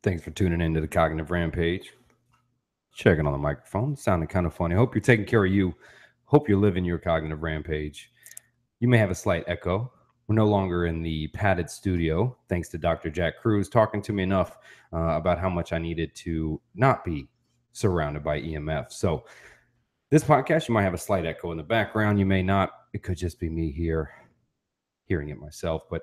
Thanks for tuning in to the Cognitive Rampage. Checking on the microphone. Sounding kind of funny. Hope you're taking care of you. Hope you're living your cognitive rampage. You may have a slight echo. We're no longer in the padded studio, thanks to Dr. Jack Cruz talking to me enough about how much I needed to not be surrounded by EMF. So this podcast, you might have a slight echo in the background. You may not. It could just be me here hearing it myself. But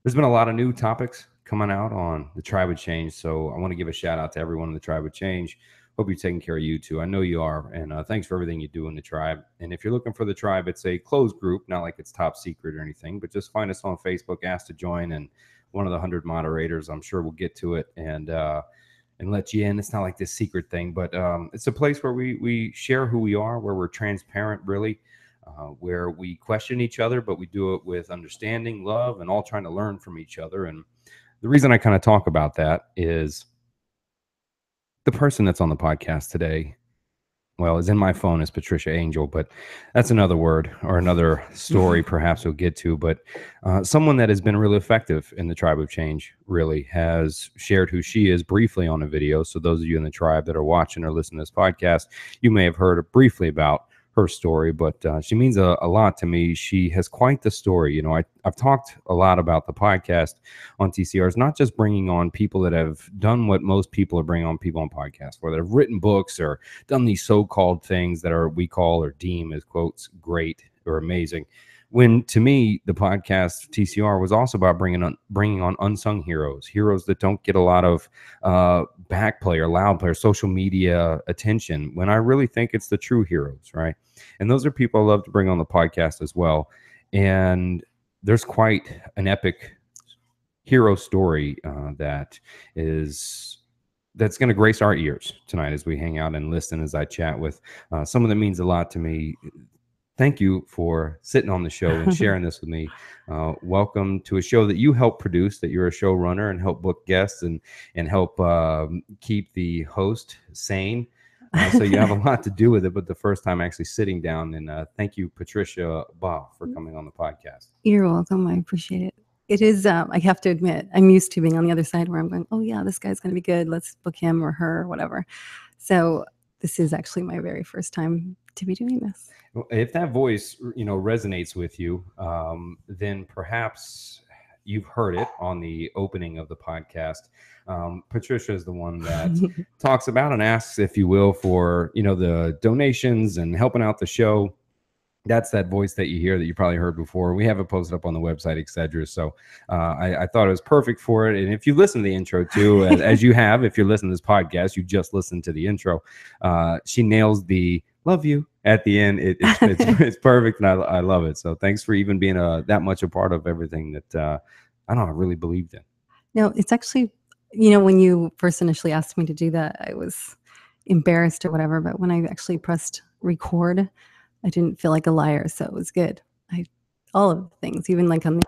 there's been a lot of new topics coming out on the Tribe of Change. So I want to give a shout out to everyone in the Tribe of Change. Hope you're taking care of you too. I know you are. And thanks for everything you do in the Tribe. And if you're looking for the Tribe, it's a closed group, not like it's top secret or anything, but just find us on Facebook, ask to join. And one of the 100 moderators, I'm sure we'll get to it and let you in. It's not like this secret thing, but it's a place where we share who we are, where we're transparent, really, where we question each other, but we do it with understanding, love, and all trying to learn from each other. And the reason I kind of talk about that is the person that's on the podcast today, well, is in my phone as Patricia Angel, but that's another word or another story perhaps we'll get to. But someone that has been really effective in the Tribe of Change really has shared who she is briefly on a video. So those of you in the Tribe that are watching or listening to this podcast, you may have heard briefly about her story, but she means a lot to me. She has quite the story. You know, I've talked a lot about the podcast on TCRs, not just bringing on people that have done what most people are bringing on people on podcasts, where they've written books or done these so-called things that are we call or deem as quotes great or amazing. When to me, the podcast TCR was also about bringing on unsung heroes that don't get a lot of backplay or loud play or social media attention, when I really think it's the true heroes, right? And those are people I love to bring on the podcast as well. And there's quite an epic hero story that's going to grace our ears tonight as we hang out and listen, as I chat with someone that means a lot to me. Thank you for sitting on the show and sharing this with me. Welcome to a show that you help produce, that you're a showrunner and help book guests and help keep the host sane. So you have a lot to do with it, but the first time actually sitting down. And thank you, Patricia Baugh, for coming on the podcast. You're welcome. I appreciate it. It is, I have to admit, I'm used to being on the other side where I'm going, oh yeah, this guy's going to be good. Let's book him or her or whatever. So this is actually my very first time to be doing this. Well, if that voice, resonates with you, then perhaps you've heard it on the opening of the podcast. Patricia is the one that talks about and asks, if you will, for, the donations and helping out the show. That's that voice that you hear that you probably heard before. We have it posted up on the website, etc. So I thought it was perfect for it. And if you listen to the intro too, as you have, if you're listening to this podcast, you just listened to the intro. She nails the love you at the end. It's perfect, and I love it. So thanks for even being that much a part of everything that I really believed in. No, it's actually, when you first initially asked me to do that, I was embarrassed or whatever. But when I actually pressed record, I didn't feel like a liar, so it was good. All of the things, even like on the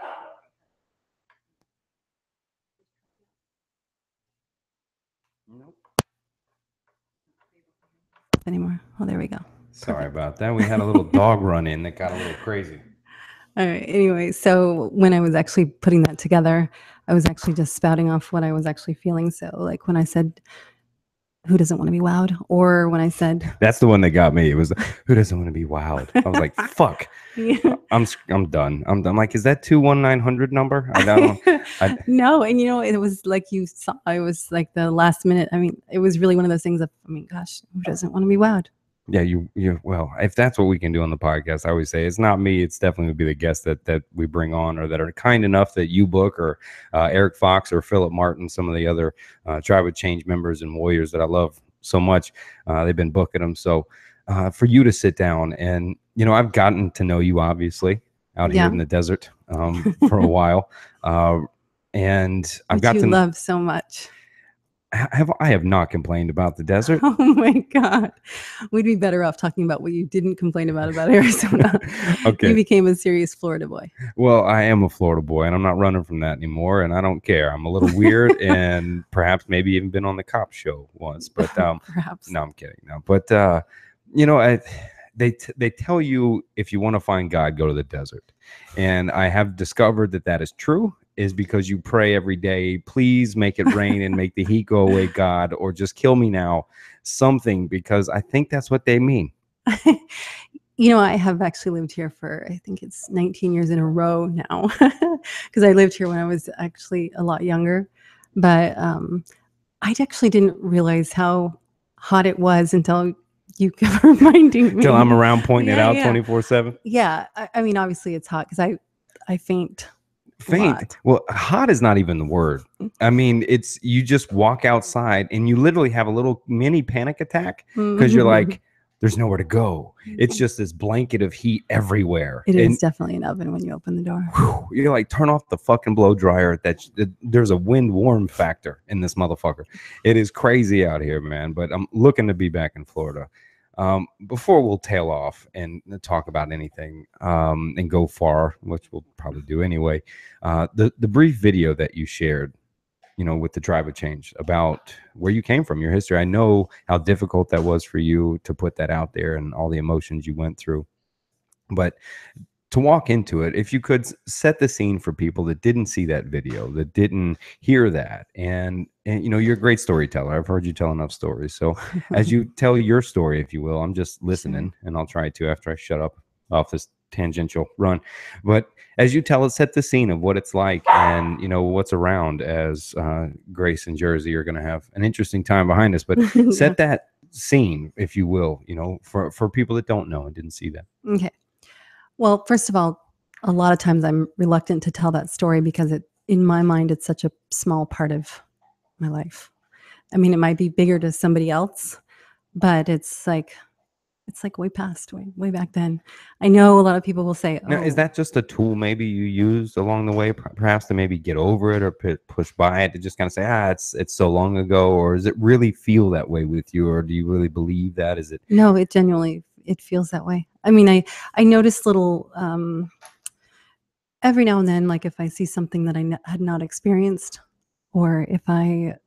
anymore. Oh, there we go. Sorry about that. We had a little dog run in that got a little crazy. All right. Anyway, so when I was actually putting that together, I was actually just spouting off what I was actually feeling. So like when I said, who doesn't want to be wowed? Or when I said, that's the one that got me. It was, who doesn't want to be wowed? I was like, fuck. Yeah. I'm done. I'm like, is that 21900 number? No. And it was like you saw, I was like the last minute. I mean, it was really one of those things of, gosh, who doesn't want to be wowed? Yeah, well, if that's what we can do on the podcast, I always say it's not me. It's definitely would be the guests that we bring on, or that are kind enough that you book, or Eric Fox or Philip Martin, some of the other Tribe of Change members and warriors that I love so much. They've been booking them. So for you to sit down and, I've gotten to know you obviously out here in the desert for a while. And I've got to love so much. I have not complained about the desert. Oh my God. We'd be better off talking about what you didn't complain about Arizona. Okay. You became a serious Florida boy. Well, I am a Florida boy, and I'm not running from that anymore, and I don't care. I'm a little weird and perhaps maybe even been on the cop show once, but perhaps. No, I'm kidding. No, but they tell you if you want to find God, go to the desert. And I have discovered that is true. is because you pray every day, please make it rain and make the heat go away, God, or just kill me now, something, because I think that's what they mean. I have actually lived here for, I think it's 19 years in a row now, because I lived here when I was actually a lot younger. But I actually didn't realize how hot it was until you kept reminding me. Till I'm around pointing it out Yeah. 24/7. Yeah. I mean, obviously it's hot because I faint. Faint. lot. Well, hot is not even the word. I mean, it's you just walk outside and you literally have a little mini panic attack because you're like, there's nowhere to go. It's just this blanket of heat everywhere. It And is definitely an oven when you open the door. whew, you're like, turn off the fucking blow dryer. There's a wind warm factor in this motherfucker. It is crazy out here, man. But I'm looking to be back in Florida. Before we'll tail off and talk about anything and go far, which we'll probably do anyway, the brief video that you shared, with the Tribe of Change about where you came from, your history. I know how difficult that was for you to put that out there and all the emotions you went through. But to walk into it, if you could set the scene for people that didn't see that video, that didn't hear that, and you're a great storyteller. I've heard you tell enough stories. So as you tell your story, if you will, I'm just listening, and I'll try to after I shut up off this tangential run. But as you tell it, set the scene of what it's like and what's around, as Grace and Jersey are going to have an interesting time behind us. But set that scene, if you will, for people that don't know and didn't see that. Okay. Well, first of all, a lot of times I'm reluctant to tell that story because in my mind, it's such a small part of my life. I mean, it might be bigger to somebody else, but it's like way past, way back then. I know a lot of people will say, now, is that just a tool maybe you used along the way, perhaps to maybe get over it or push by it, to just kind of say, it's so long ago? Or does it really feel that way with you? Or do you really believe that? Is it? No, it genuinely, it feels that way. I mean, I notice little, every now and then, like if I see something that I had not experienced, or if a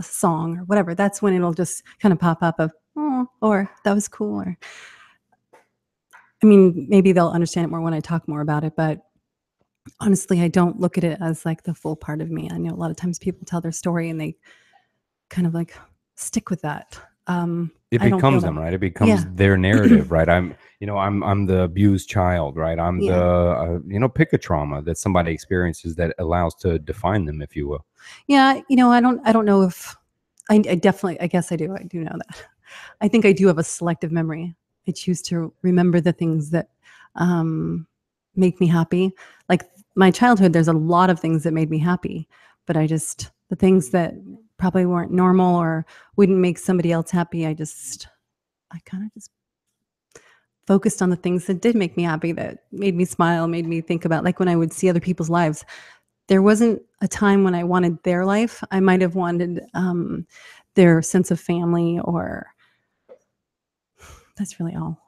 song or whatever, that's when it'll just kind of pop up of, oh, or that was cool. Or, I mean, maybe they'll understand it more when I talk more about it, but honestly, I don't look at it as like the full part of me. I know a lot of times people tell their story and they kind of like stick with that. It becomes them, right? It becomes their narrative, right? I'm the abused child, right? I'm the, pick a trauma that somebody experiences that allows to define them, if you will. Yeah. I don't know if I definitely, I guess I do know that. I think I do have a selective memory. I choose to remember the things that make me happy. Like my childhood, there's a lot of things that made me happy, but the things that probably weren't normal or wouldn't make somebody else happy, I kind of just focused on the things that did make me happy, that made me smile, made me think about, like when I would see other people's lives. There wasn't a time when I wanted their life. I might have wanted their sense of family, or that's really all.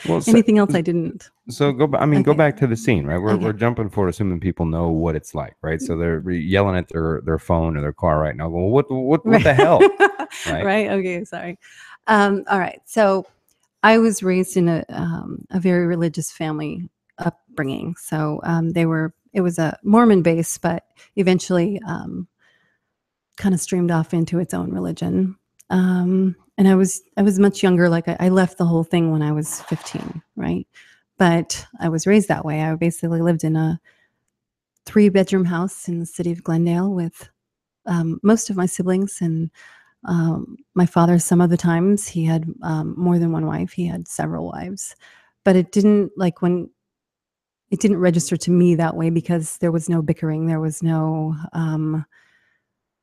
Well, anything else I didn't. So go back to the scene, right? We're jumping forward, assuming people know what it's like, right? So they're yelling at their phone or their car right now, going, what the hell? Right? Okay, sorry. All right. So I was raised in a very religious family upbringing. So it was a Mormon base, but eventually kind of streamed off into its own religion. And I was much younger. Like I left the whole thing when I was 15, right? But I was raised that way. I basically lived in a 3-bedroom house in the city of Glendale with most of my siblings, and my father, some of the times he had more than one wife. He had several wives, but it didn't register to me that way because there was no bickering. There was no,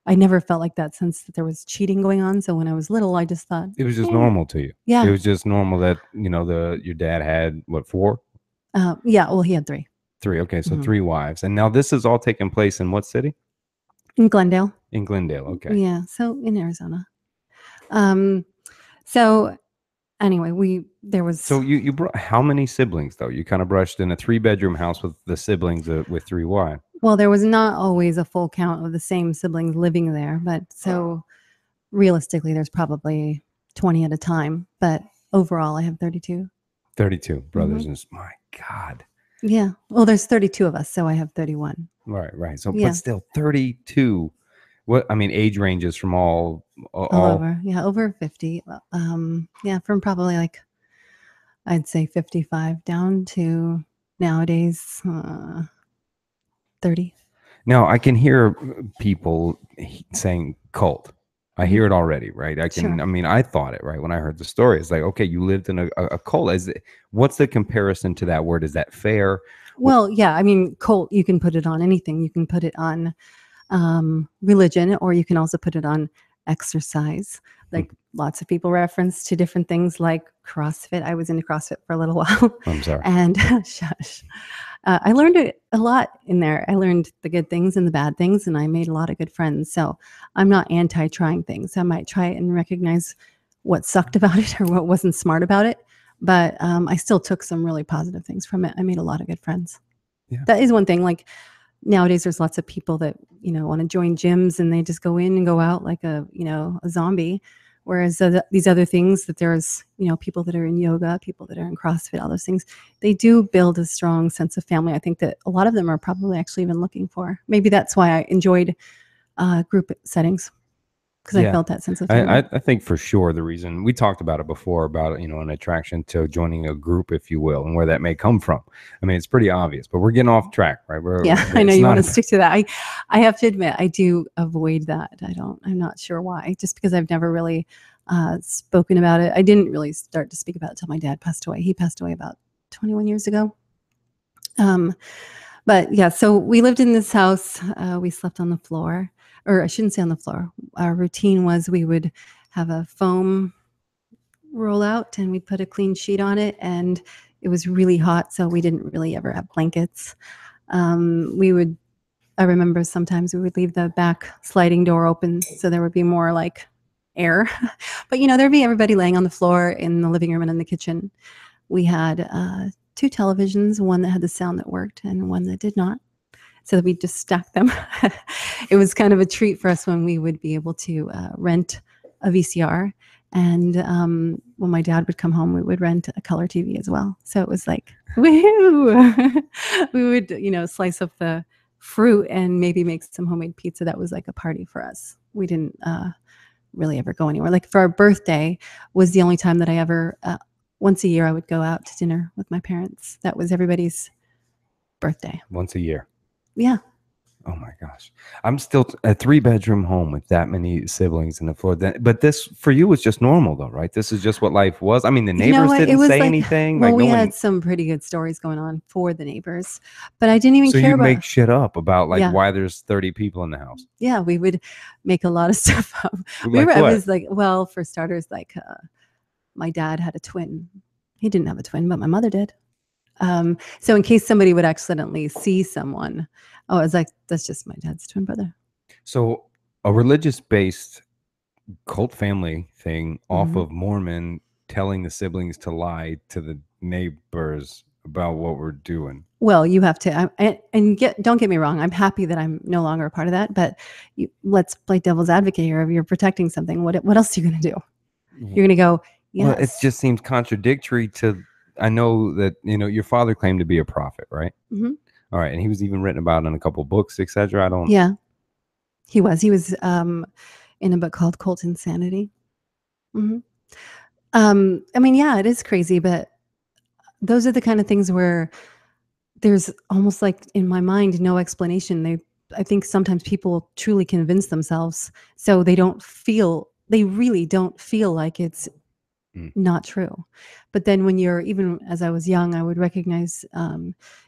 I never felt like that sense that there was cheating going on. So when I was little, I just thought it was just normal to you. Yeah. It was just normal that, your dad had what, 4? Yeah. Well, he had 3. 3. Okay. So 3 wives. And now this is all taking place in what city? In Glendale. In Glendale. Okay. Yeah. So in Arizona. So anyway, So you brought how many siblings though? You kind of brushed in a 3-bedroom house with the siblings with 3 wives. Well, there was not always a full count of the same siblings living there, but so realistically, there's probably 20 at a time. But overall, I have 32. 32 brothers and my God. Yeah. Well, there's 32 of us, so I have 31. Right. So, Yeah. but still 32. What, I mean, age ranges from all, All over. Yeah, over 50. Yeah, from probably like I'd say 55 down to nowadays 30. Now I can hear people saying cult. I Mhm. hear it already, right? Sure. I mean, I thought it, right? When I heard the story, it's like, okay, you lived in a cult. What's the comparison to that word? Is that fair? Well, yeah, I mean, cult, you can put it on anything. You can put it on religion, or you can also put it on exercise. Like lots of people reference to different things like CrossFit. I was into CrossFit for a little while. I'm sorry. And shush. I learned a lot in there. I learned the good things and the bad things, and I made a lot of good friends. So I'm not anti trying things. I might try it and recognize what sucked about it or what wasn't smart about it. But I still took some really positive things from it. I made a lot of good friends. Yeah. That is one thing. Like nowadays, there's lots of people that, want to join gyms and they just go in and go out like a zombie. Whereas these other things that there's, people that are in yoga, people that are in CrossFit, all those things, they do build a strong sense of family. I think that a lot of them are probably actually even looking for. Maybe that's why I enjoyed group settings, because I felt that sense of family. I think for sure the reason we talked about it before about, an attraction to joining a group, if you will, and where that may come from. I mean, it's pretty obvious, but we're getting off track, right? I know you want to stick to that. I have to admit, I do avoid that. I'm not sure why, just because I've never really spoken about it. I didn't really start to speak about it until my dad passed away. He passed away about 21 years ago. But yeah, so we lived in this house. We slept on the floor, or I shouldn't say on the floor. Our routine was we would have a foam roll out and we'd put a clean sheet on it, and it was really hot, so we didn't really ever have blankets. I remember sometimes we would leave the back sliding door open so there would be more like air. But there'd be everybody laying on the floor in the living room and in the kitchen. We had 2 televisions, one that had the sound that worked and one that did not. So that we just stacked them. It was kind of a treat for us when we would be able to rent a VCR. And when my dad would come home, we would rent a color TV as well. So it was like, woohoo! We would, slice up the fruit and maybe make some homemade pizza. That was like a party for us. We didn't really ever go anywhere. Like for our birthday was the only time that I ever, once a year, I would go out to dinner with my parents. That was everybody's birthday. Once a year. Yeah. Oh my gosh. I'm still a 3-bedroom home with that many siblings in the floor. But this for you was just normal though, right? This is just what life was. I mean, the neighbors didn't say anything. Well, like we had some pretty good stories going on for the neighbors, but I didn't even care you about. make shit up about why there's 30 people in the house. Yeah, we would make a lot of stuff up. I was like, well, for starters, like my dad had a twin. He didn't have a twin, but my mother did. So in case somebody would accidentally see someone, I was like, that's just my dad's twin brother. So a religious-based cult family thing off of Mormon telling the siblings to lie to the neighbors about what we're doing. Well, you have to, don't get me wrong. I'm happy that I'm no longer a part of that, but let's play devil's advocate here. If you're protecting something, what else are you going to do? You're going to go, yes. Well, it just seems contradictory to, I know that, your father claimed to be a prophet, right? Mm-hmm. All right. And he was even written about in a couple books, etc. Yeah, he was in a book called Cult Insanity. Mm-hmm. I mean, yeah, it is crazy, but those are the kind of things where there's almost like in my mind, no explanation. I think sometimes people truly convince themselves so they really don't feel like it's not true. But then when even as I was young, I would recognize,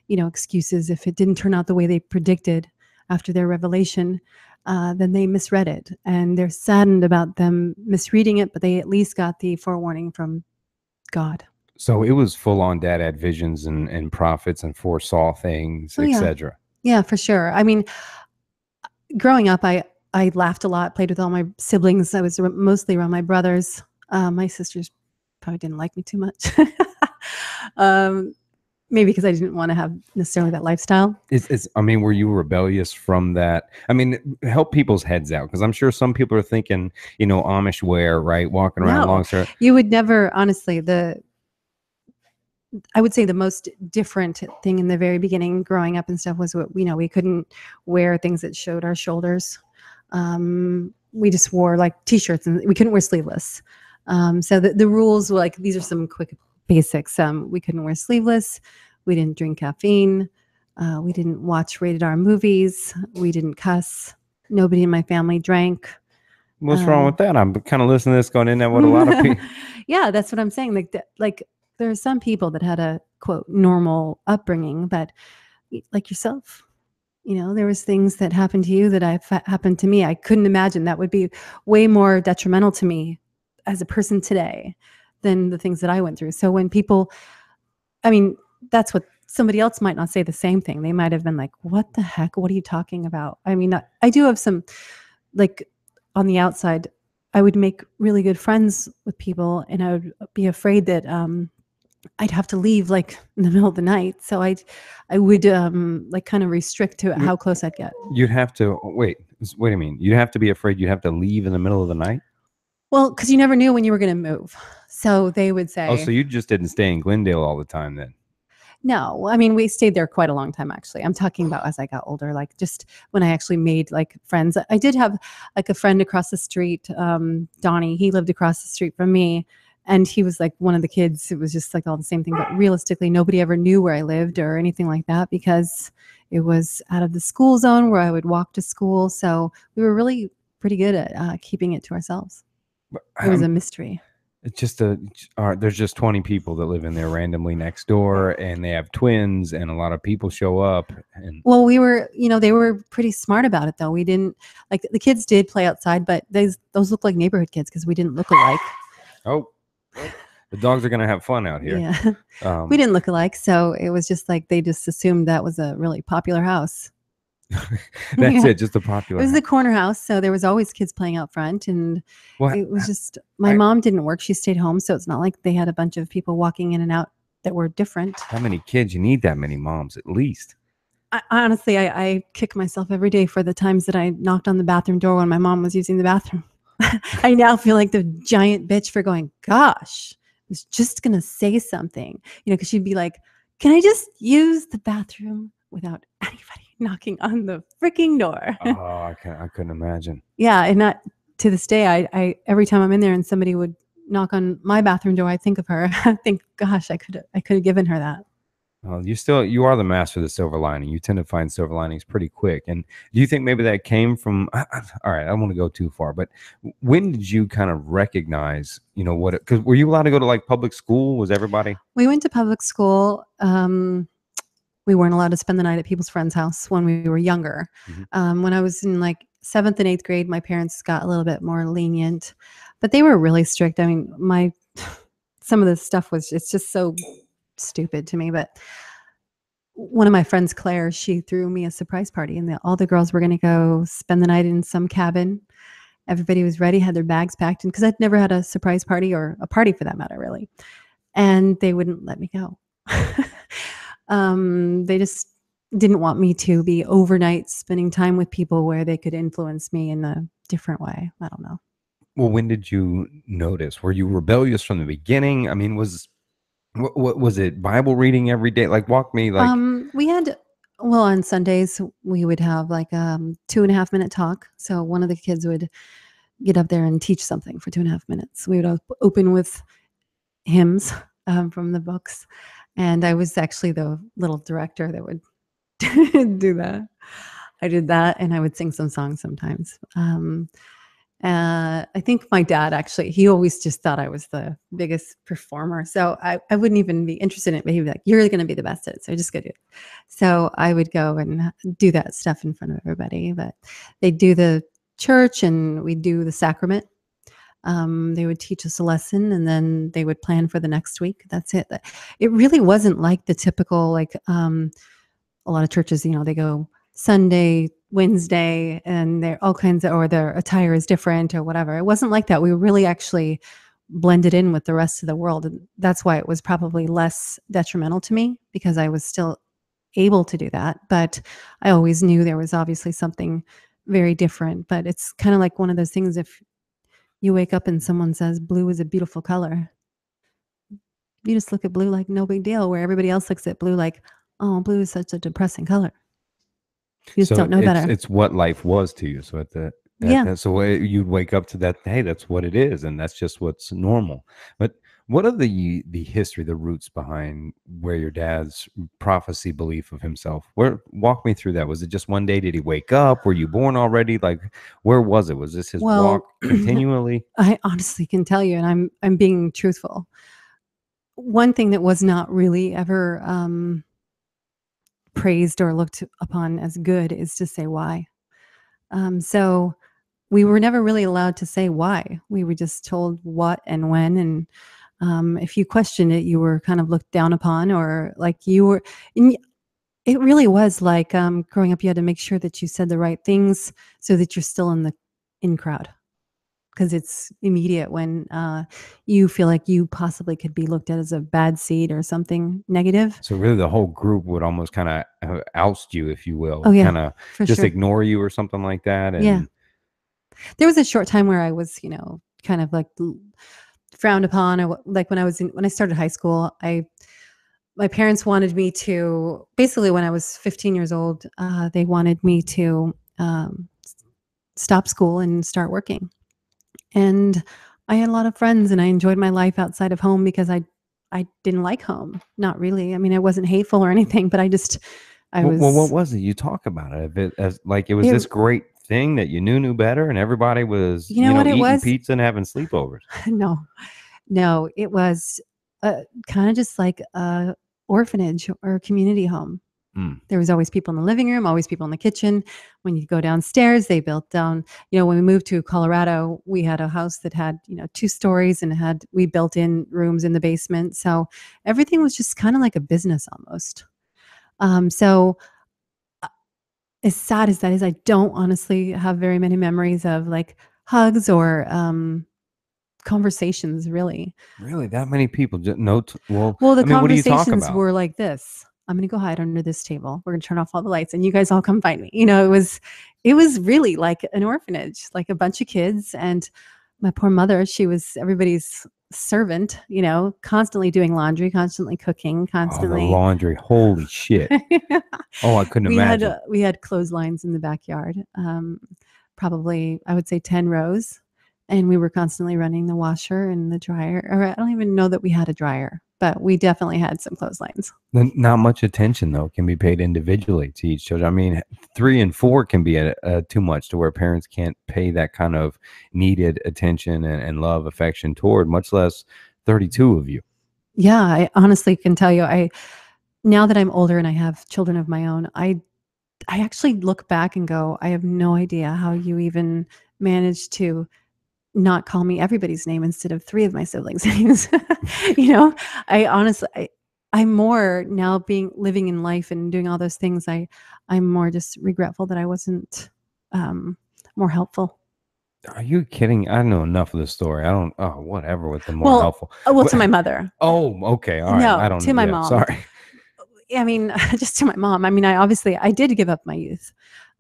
excuses. If it didn't turn out the way they predicted after their revelation, then they misread it and they're saddened about them misreading it, but they at least got the forewarning from God. So it was full on dad had visions and prophets and foresaw things, etc. Yeah, for sure. I mean, growing up, I laughed a lot, played with all my siblings. I was mostly around my brothers. My sisters probably didn't like me too much. Maybe because I didn't want to have necessarily that lifestyle. Were you rebellious from that? I mean, help people's heads out, because I'm sure some people are thinking, Amish wear, right? Walking around long shirt. You would never, honestly, I would say the most different thing in the very beginning growing up and stuff was what, we couldn't wear things that showed our shoulders. We just wore like t-shirts and we couldn't wear sleeveless. So the rules were like, these are some quick basics. We couldn't wear sleeveless. We didn't drink caffeine. We didn't watch rated R movies. We didn't cuss. Nobody in my family drank. What's wrong with that? I'm kind of listening to this going in there with a lot of people. Yeah, that's what I'm saying. Like there are some people that had a quote normal upbringing, but like yourself, there was things that happened to you that happened to me. I couldn't imagine that would be way more detrimental to me as a person today than the things that I went through. So when people, I mean, that's what somebody else might not say the same thing. They might have been like, what the heck? What are you talking about? I mean, I do have some, like on the outside, I would make really good friends with people and I would be afraid that I'd have to leave like in the middle of the night. So I would like kind of restrict to how close I'd get. You'd have to wait a minute. You'd have to be afraid you'd have to leave in the middle of the night? Well, because you never knew when you were going to move. So they would say, oh, so you just didn't stay in Glendale all the time then? No, I mean, we stayed there quite a long time, actually. I'm talking about as I got older, like just when I actually made like friends. I did have like a friend across the street, Donnie. He lived across the street from me. And he was like one of the kids. It was just like all the same thing. But realistically, nobody ever knew where I lived or anything like that because it was out of the school zone where I would walk to school. So we were really pretty good at keeping it to ourselves. It was a mystery. It's just there's just 20 people that live in there randomly next door, and they have twins, and a lot of people show up. And well, we were, they were pretty smart about it though. We didn't like the kids did play outside, but those look like neighborhood kids because we didn't look alike. Oh, the dogs are gonna have fun out here. Yeah, we didn't look alike, so it was just like they just assumed that was a really popular house. That's it, just a popular. It was the corner house, so there was always kids playing out front, and it was just my mom didn't work; she stayed home, so it's not like they had a bunch of people walking in and out that were different. How many kids? You need that many moms at least. Honestly, I kick myself every day for the times that I knocked on the bathroom door when my mom was using the bathroom. I now feel like the giant bitch for going, gosh, I was just gonna say something, because she'd be like, "Can I just use the bathroom without anybody knocking on the freaking door?" Oh, I couldn't imagine. Yeah, and not to this day, I every time I'm in there and somebody would knock on my bathroom door, I think of her. I think, gosh, I could have given her that. Well, you are the master of the silver lining. You tend to find silver linings pretty quick. And do you think maybe that came from? All right, I don't want to go too far, but when did you kind of recognize, what? Because were you allowed to go to like public school? Was everybody? We went to public school. We weren't allowed to spend the night at people's friends' house when we were younger. Mm-hmm. When I was in like 7th and 8th grade, my parents got a little bit more lenient, but they were really strict. I mean, some of this stuff it's just so stupid to me. But one of my friends, Claire, she threw me a surprise party, and all the girls were going to go spend the night in some cabin. Everybody was ready, had their bags packed, and because I'd never had a surprise party or a party for that matter, really, and they wouldn't let me go. They just didn't want me to be overnight spending time with people where they could influence me in a different way. I don't know. Well, when did you notice? Were you rebellious from the beginning? I mean, what was it? Bible reading every day? Like, walk me like. We had, on Sundays we would have like 2.5 minute talk. So one of the kids would get up there and teach something for 2.5 minutes. We would open with hymns from the books. And I was actually the little director that would do that. I did that, and I would sing some songs sometimes. I think my dad actually, he always just thought I was the biggest performer. So I wouldn't even be interested in it, but he'd be like, "You're going to be the best at it, so just go do it." So I would go and do that stuff in front of everybody. But they'd do the church, and we'd do the sacrament. They would teach us a lesson, and then they would plan for the next week. That's it. It really wasn't like the typical, like a lot of churches, they go Sunday, Wednesday, and they're all kinds of, or their attire is different or whatever. It wasn't like that. We really actually blended in with the rest of the world. And that's why it was probably less detrimental to me, because I was still able to do that. But I always knew there was obviously something very different. But it's kind of like one of those things, if you wake up and someone says blue is a beautiful color, You just look at blue like no big deal, where everybody else looks at blue like, oh, blue is such a depressing color. You just So don't know better. it's what life was to you. So Yeah. so you'd wake up to that. Hey, that's what it is, and that's just what's normal. But what are the history, the roots behind where your dad's prophecy belief of himself? Where walk me through that. Was it just one day? Did he wake up? Were you born already? Like, where was it? Was this his walk Well, continually? I honestly can tell you, and I'm being truthful. One thing that was not really ever praised or looked upon as good is to say why. So we were never really allowed to say why. We were just told what and when, and if you questioned it, you were kind of looked down upon, or like you were. And it really was like growing up. You had to make sure that you said the right things so that you're still in the in crowd, because it's immediate when you feel like you possibly could be looked at as a bad seed or something negative. So really, the whole group would almost kind of oust you, if you Oh will, yeah, kind of for just sure. ignore you or something like that. Yeah, And there was a short time where I was, kind of like frowned upon. Like when I started high school, I my parents wanted me to basically when I was 15 years old, they wanted me to stop school and start working. And I had a lot of friends and I enjoyed my life outside of home because I didn't like home. Not really. I mean, I wasn't hateful or anything, but I well, what was was it? You talk about it as like it was it this great thing that you knew better, and everybody was, you know what it eating was? pizza and having sleepovers. No. No, it was kind of just like a orphanage or a community home. Mm. There was always people in the living room, always people in the kitchen. When you go downstairs, they built down, when we moved to Colorado, we had a house that had, 2 stories and we built in rooms in the basement. So everything was just kind of like a business almost. So uh, as sad as that is, I don't honestly have very many memories of like hugs or conversations really. Really, that many people? Just well, Well, the I mean, what do you talk conversations about? were like this. I'm gonna go hide under this table. We're gonna turn off all the lights and you guys all come find me. It was really like an orphanage, like a bunch of kids. And my poor mother, she was everybody's servant, constantly doing laundry, constantly cooking, Oh, the constantly. laundry! Holy shit! Oh, I couldn't imagine. We had clotheslines in the backyard, probably I would say 10 rows, and we were constantly running the washer and the dryer. Or I don't even know that we had a dryer, but we definitely had some clotheslines. Not much attention though can be paid individually to each children. I mean, 3 and 4 can be too much to where parents can't pay that kind of needed attention and love, affection toward, much less 32 of you. Yeah, I honestly can tell you, I now that I'm older and I have children of my own, I actually look back and go, I have no idea how you even managed to not call me everybody's name instead of 3 of my siblings' names. You know, I honestly I'm more now living in life and doing all those things, I'm more just regretful that I wasn't, um, more helpful. Are you kidding? I know enough of the story. I don't. Oh, whatever with the more Well helpful. to my mother. Oh, okay. All right. I No, don't to know. my Yeah. mom. Sorry. I mean, just to my mom. I mean, I did give up my youth.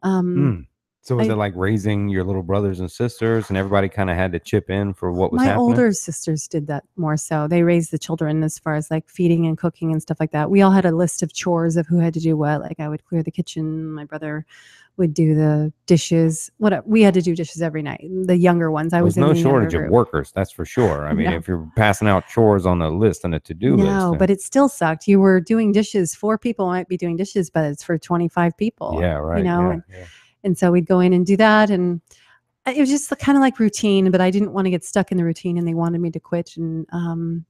Um, Mm. So was it I like raising your little brothers and sisters, and everybody kind of had to chip in for what was My happening? older sisters did that more so. They raised the children as far as like feeding and cooking and stuff like that. We all had a list of chores of who had to do what. Like I would clear the kitchen, my brother would do the dishes. What we had to do dishes every night. The younger ones, I was There's in no the younger shortage of group. workers, that's for sure. I mean, No, if you're passing out chores on a list and a to-do list, no, then but it still sucked. You were doing dishes. 4 people might be doing dishes, but it's for 25 people. yeah, right. Yeah, yeah. And so we'd go in and do that, and it was just kind of like routine, but I didn't want to get stuck in the routine, and they wanted me to quit and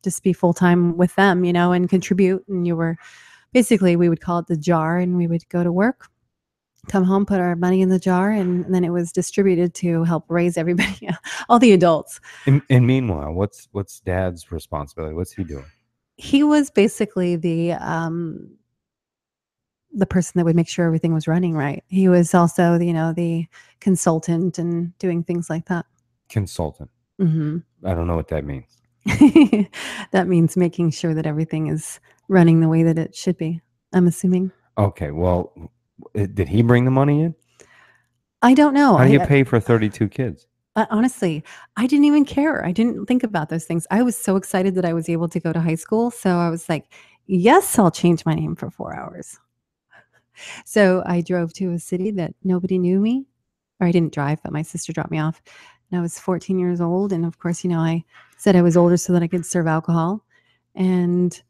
just be full time with them, and contribute. And we would call it the jar, and we would go to work, come home, put our money in the jar, and then it was distributed to help raise everybody, all the adults. And meanwhile, what's Dad's responsibility? What's he doing? He was basically the person that would make sure everything was running right. He was also, the consultant and doing things like that. Consultant. Hmm. I don't know what that means. That means making sure that everything is running the way that it should be, I'm assuming. Okay, well, did he bring the money in? I don't know. How do you pay for 32 kids? Honestly, I didn't even care. I didn't think about those things. I was so excited that I was able to go to high school. So I was like, yes, I'll change my name for 4 hours. So I drove to a city that nobody knew me, or I didn't drive, but my sister dropped me off. And I was 14 years old. And of course, I said I was older so that I could serve alcohol. And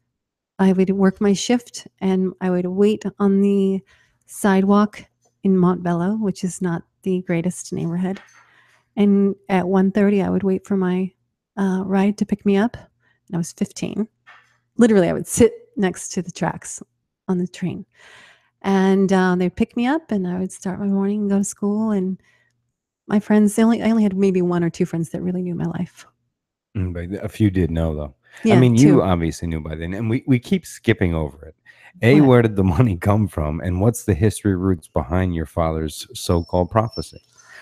I would work my shift and I would wait on the sidewalk in Montbello, which is not the greatest neighborhood. And at 1:30, I would wait for my ride to pick me up. And I was 15. Literally, I would sit next to the tracks on the train. And they'd pick me up, and I would start my morning and go to school. And my friends, I only had maybe one or two friends that really knew my life. But a few did know, though. I Yeah, mean, you two. obviously knew by then, and we keep skipping over it. A, What? where did the money come from, and what's the history roots behind your father's so-called prophecy?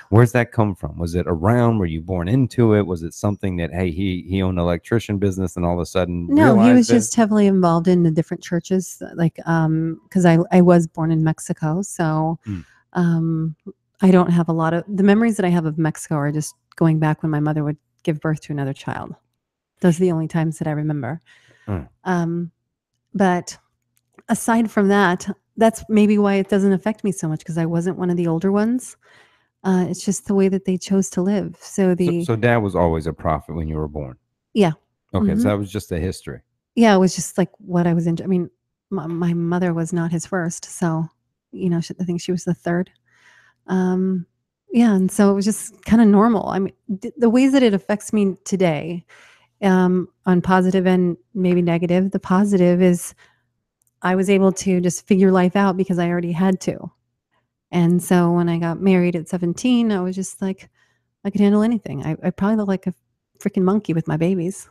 Where's that come from? Was it around? Were you born into it? Was it something that, hey, he owned an electrician business and all of a sudden No, he was realized it? just heavily involved in the different churches, like because I was born in Mexico, so Mm. um, I don't have a lot of the memories that I have of Mexico are just going back when my mother would give birth to another child. Those are the only times that I remember. Mm. Um, but aside from that, that's maybe why it doesn't affect me so much because I wasn't one of the older ones. It's just the way that they chose to live. So So, the so dad was always a prophet when you were born. yeah, Okay, so hmm that was just a history. yeah, it was just like what I was into. I mean, my mother was not his first, so I think she was the third. Um, yeah, and so it was just kind of normal. I mean, the ways that it affects me today, on positive and maybe negative. The positive is I was able to just figure life out because I already had to. And so when I got married at 17, I was just like, I could handle anything. I probably look like a freaking monkey with my babies.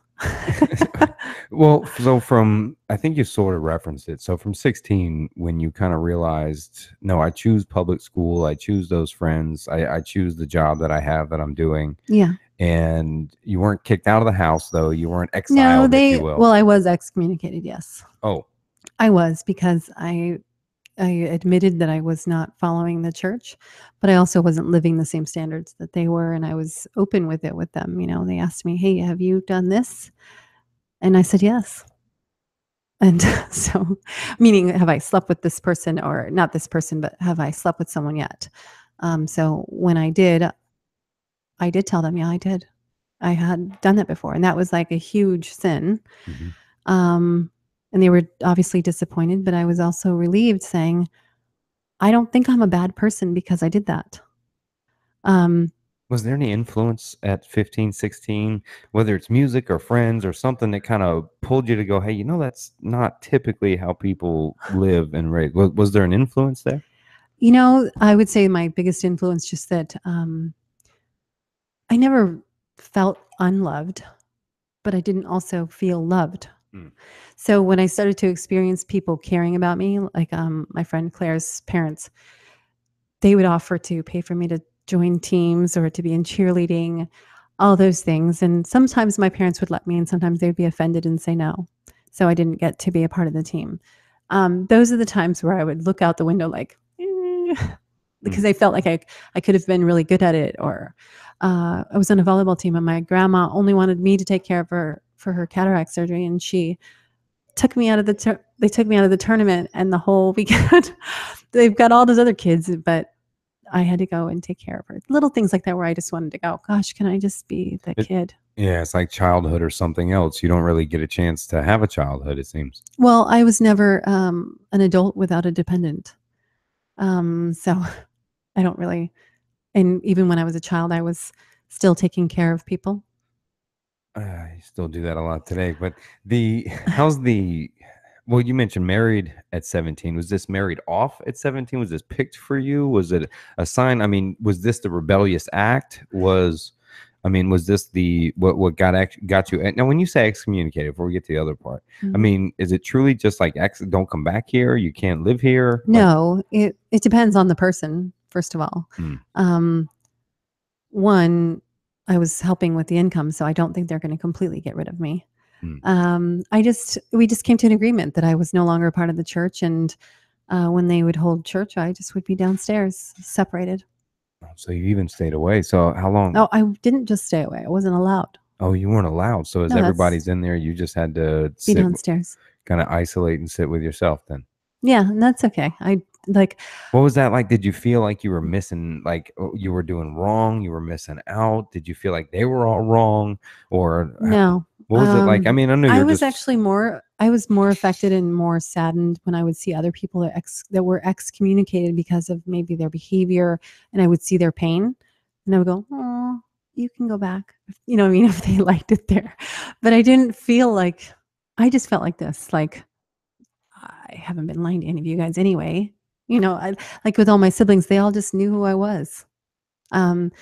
Well, so from I think you sort of referenced it. So from 16, when you kind of realized, no, I choose public school, I choose those friends, I choose the job that I have that I'm doing, Yeah. and you weren't kicked out of the house, though you weren't No, exiled, if you will. well, I was excommunicated. Yes, Oh, I was because I admitted that I was not following the church, but I also wasn't living the same standards that they were. And I was open with it with them. They asked me, hey, have you done this? And I said, yes. And so, meaning, have I slept with this person or not this person, but have I slept with someone yet? So when I did tell them, yeah, I did. I had done that before. And that was like a huge sin. mhm. Um, and they were obviously disappointed, but I was also relieved saying, I don't think I'm a bad person because I did that. Um, Was there any influence at 15, 16, whether it's music or friends or something that kind of pulled you to go, hey, that's not typically how people live and raise? Was there an influence there? I would say my biggest influence just that I never felt unloved, but I didn't also feel loved. Mm. So when I started to experience people caring about me, like my friend Claire's parents, they would offer to pay for me to join teams or to be in cheerleading, all those things. And sometimes my parents would let me, and sometimes they'd be offended and say no. So I didn't get to be a part of the team. Those are the times where I would look out the window like, because I felt like I could have been really good at it. Or I was on a volleyball team, and my grandma only wanted me to take care of her for her cataract surgery, and she took me out of they took me out of the tournament and the whole weekend. They've got all those other kids, but I had to go and take care of her. Little things like that where I just wanted to go, gosh, can I just be the It, kid? yeah, it's like childhood or something else. You don't really get a chance to have a childhood, it seems. Well, I was never an adult without a dependent. So I don't really, and even when I was a child, I was still taking care of people. I still do that a lot today. But how's well, you mentioned married at 17. Was this married off at 17? Was this picked for you? Was it a sign? I mean, was this the rebellious act? Was this what got you? Now, when you say excommunicated, before we get to the other part, I Mhm. mean, is it truly just like don't come back here? You can't live here? Like, No, it depends on the person, first of all. hmm, Um, One, I was helping with the income, so I don't think they're going to completely get rid of me. hmm. We just came to an agreement that I was no longer a part of the church, and when they would hold church, I just would be downstairs, separated. So you even stayed away. So how long? Oh, I didn't just stay away. I wasn't allowed. Oh, you weren't allowed. So as No, that's everybody's in there, you just had to be sit, downstairs. kind of isolate and sit with yourself then. Yeah, and that's okay. I like What was that like? Did you feel like you were missing, like you were doing wrong? You were missing out? Did you feel like they were all wrong? Or no. what was it like? I mean, I know I you're was just, actually I was more affected and more saddened when I would see other people that were excommunicated because of maybe their behavior, and I would see their pain, and I would go, "Oh, you can go back." You know what I mean? If they liked it there. But I didn't feel like I just felt like this, like I haven't been lying to any of you guys anyway. You know, I like with all my siblings, they all just knew who I was. Um,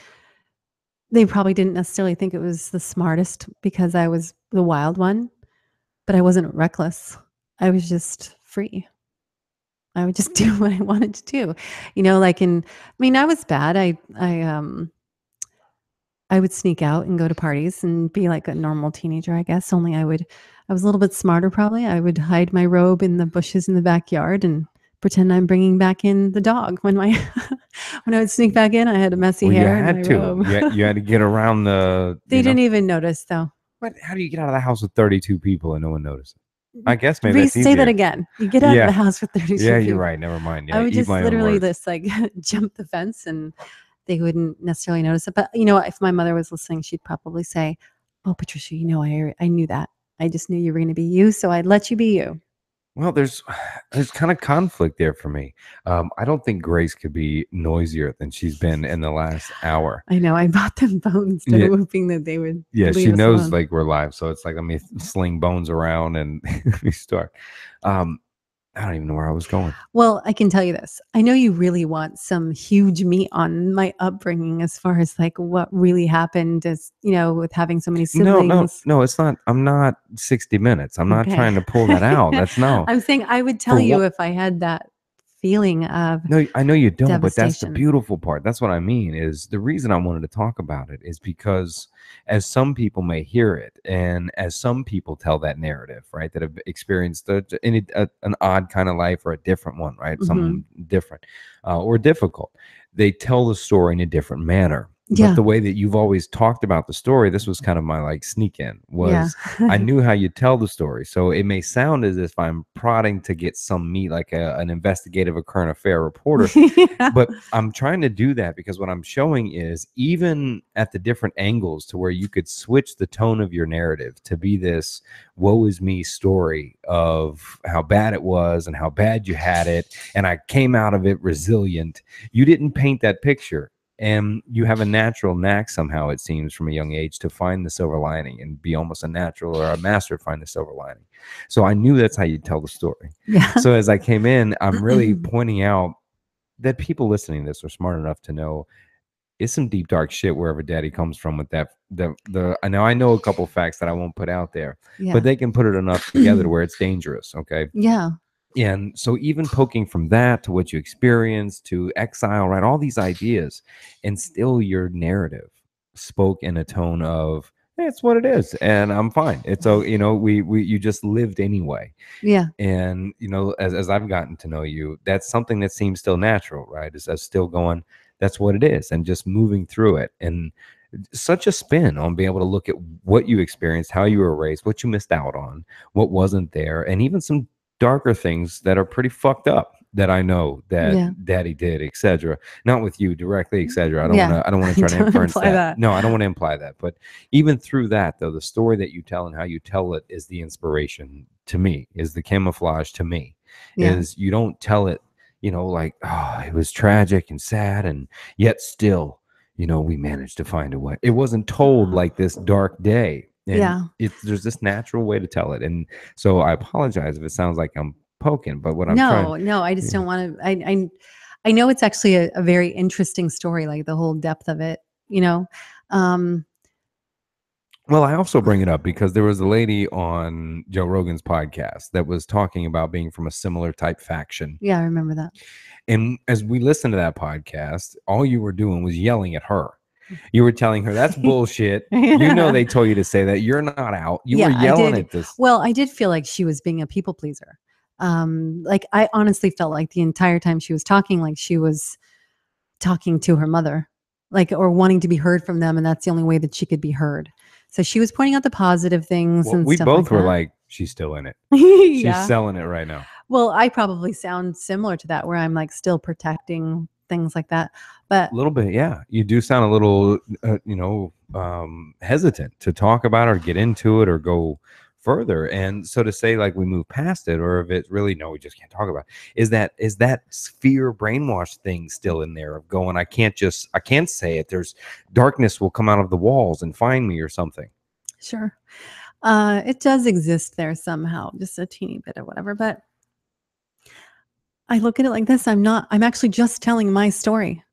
they probably didn't necessarily think it was the smartest because I was the wild one, but I wasn't reckless. I was just free. I would just do what I wanted to do. You know, like I mean, I was bad. I would sneak out and go to parties and be like a normal teenager, I guess. Only I was a little bit smarter probably. I would hide my robe in the bushes in the backyard and pretend I'm bringing back in the dog. When my when I would sneak back in, I had a messy well, you hair and had my to. robe. You had to get around the, They didn't even notice though. What? How do you get out of the house with 32 people and no one notices? I guess maybe Re that's say that easier. again. You get out of the Yeah. house with Yeah, 32 you're people. right. Never mind. I Yeah, would eat just my own literally words. just like jump the fence and they wouldn't necessarily notice it. But you know what? If my mother was listening, she'd probably say, "Oh, Patricia, you know, I knew that. I just knew you were going to be you, so I'd let you be you." Well, there's kind of conflict there for me. I don't think Grace could be noisier than she's been in the last hour. I know. I bought them bones. They're Yeah, hoping that they would yeah, she leave us knows alone. like we're live, so it's like let me sling bones around and we start. Um, I don't even know where I was going. Well, I can tell you this. I know you really want some huge meat on my upbringing as far as like what really happened as, you know, with having so many No, no, siblings. no, it's not. I'm not 60 minutes. I'm not Okay. trying to pull that out. That's no. I'm saying I would For tell you what? if I had that feeling of No, I know you don't, but that's the devastation. beautiful part. That's what I mean is the reason I wanted to talk about it is because as some people may hear it and as some people tell that narrative, right, that have experienced an odd kind of life or a different one, right, Mhm. something different or difficult, they tell the story in a different manner. But Yeah. the way that you've always talked about the story, this was kind of my like sneak in, Yeah. was I knew how you tell the story. So it may sound as if I'm prodding to get some meat, like an investigative or current affair reporter, Yeah. but I'm trying to do that because what I'm showing is even at the different angles to where you could switch the tone of your narrative to be this woe is me story of how bad it was and how bad you had it. And I came out of it resilient. You didn't paint that picture. And you have a natural knack somehow, it seems, from a young age to find the silver lining and be almost a natural or a master to find the silver lining. So I knew that's how you tell the story. Yeah. So as I came in, I'm really pointing out that people listening to this are smart enough to know it's some deep dark shit wherever daddy comes from with that I know a couple facts that I won't put out there, but Yeah. they can put it enough together to where it's dangerous. Okay. Yeah. And so even poking from that to what you experienced to exile, right? All these ideas, and still your narrative spoke in a tone of "Hey, it's what it is, and I'm fine. It's so we you just lived anyway. Yeah. And as I've gotten to know you, that's something that seems still natural, right? Is that still going, that's what it is, and just moving through it. And such a spin on being able to look at what you experienced, how you were raised, what you missed out on, what wasn't there, and even some darker things that are pretty fucked up that I know that Yeah. daddy did, etc. Not with you directly, etc. Yeah. I don't want to try to Don't inference imply that. that. No, I don't want to imply that. But even through that, though, the story that you tell and how you tell it is the inspiration to me, is the camouflage to me, Yeah. is you don't tell it, like, oh, it was tragic and sad, and yet still, we managed to find a way. It wasn't told like this dark day. And Yeah. there's this natural way to tell it. And so I apologize if it sounds like I'm poking, but what I'm trying, No, no, I just yeah. don't want to. I know it's actually a very interesting story, like the whole depth of it. You know, um, Well, I also bring it up because there was a lady on Joe Rogan's podcast that was talking about being from a similar type faction. yeah, I remember that. And as we listened to that podcast, all you were doing was yelling at her. You were telling her that's bullshit. Yeah. They told you to say that. You're not out. You were Yeah, I yelling did. at this. Well, I did feel like she was being a people pleaser. Like I honestly felt like the entire time she was talking, like she was talking to her mother. like, or wanting to be heard from them, and that's the only way that she could be heard. So she was pointing out the positive things Well, and we stuff like both were that. like, she's still in it. She's Yeah. selling it right now. Well, I probably sound similar to that, where I'm like still protecting things like that. But A little bit, yeah. You do sound a little, hesitant to talk about it or get into it or go further. And so to say like we move past it, or if it's really no, we just can't talk about it, is that fear brainwash thing still in there of going, I can't say it. There's darkness will come out of the walls and find me or something. sure, it does exist there somehow, just a teeny bit or whatever. But I look at it like this: I'm actually just telling my story.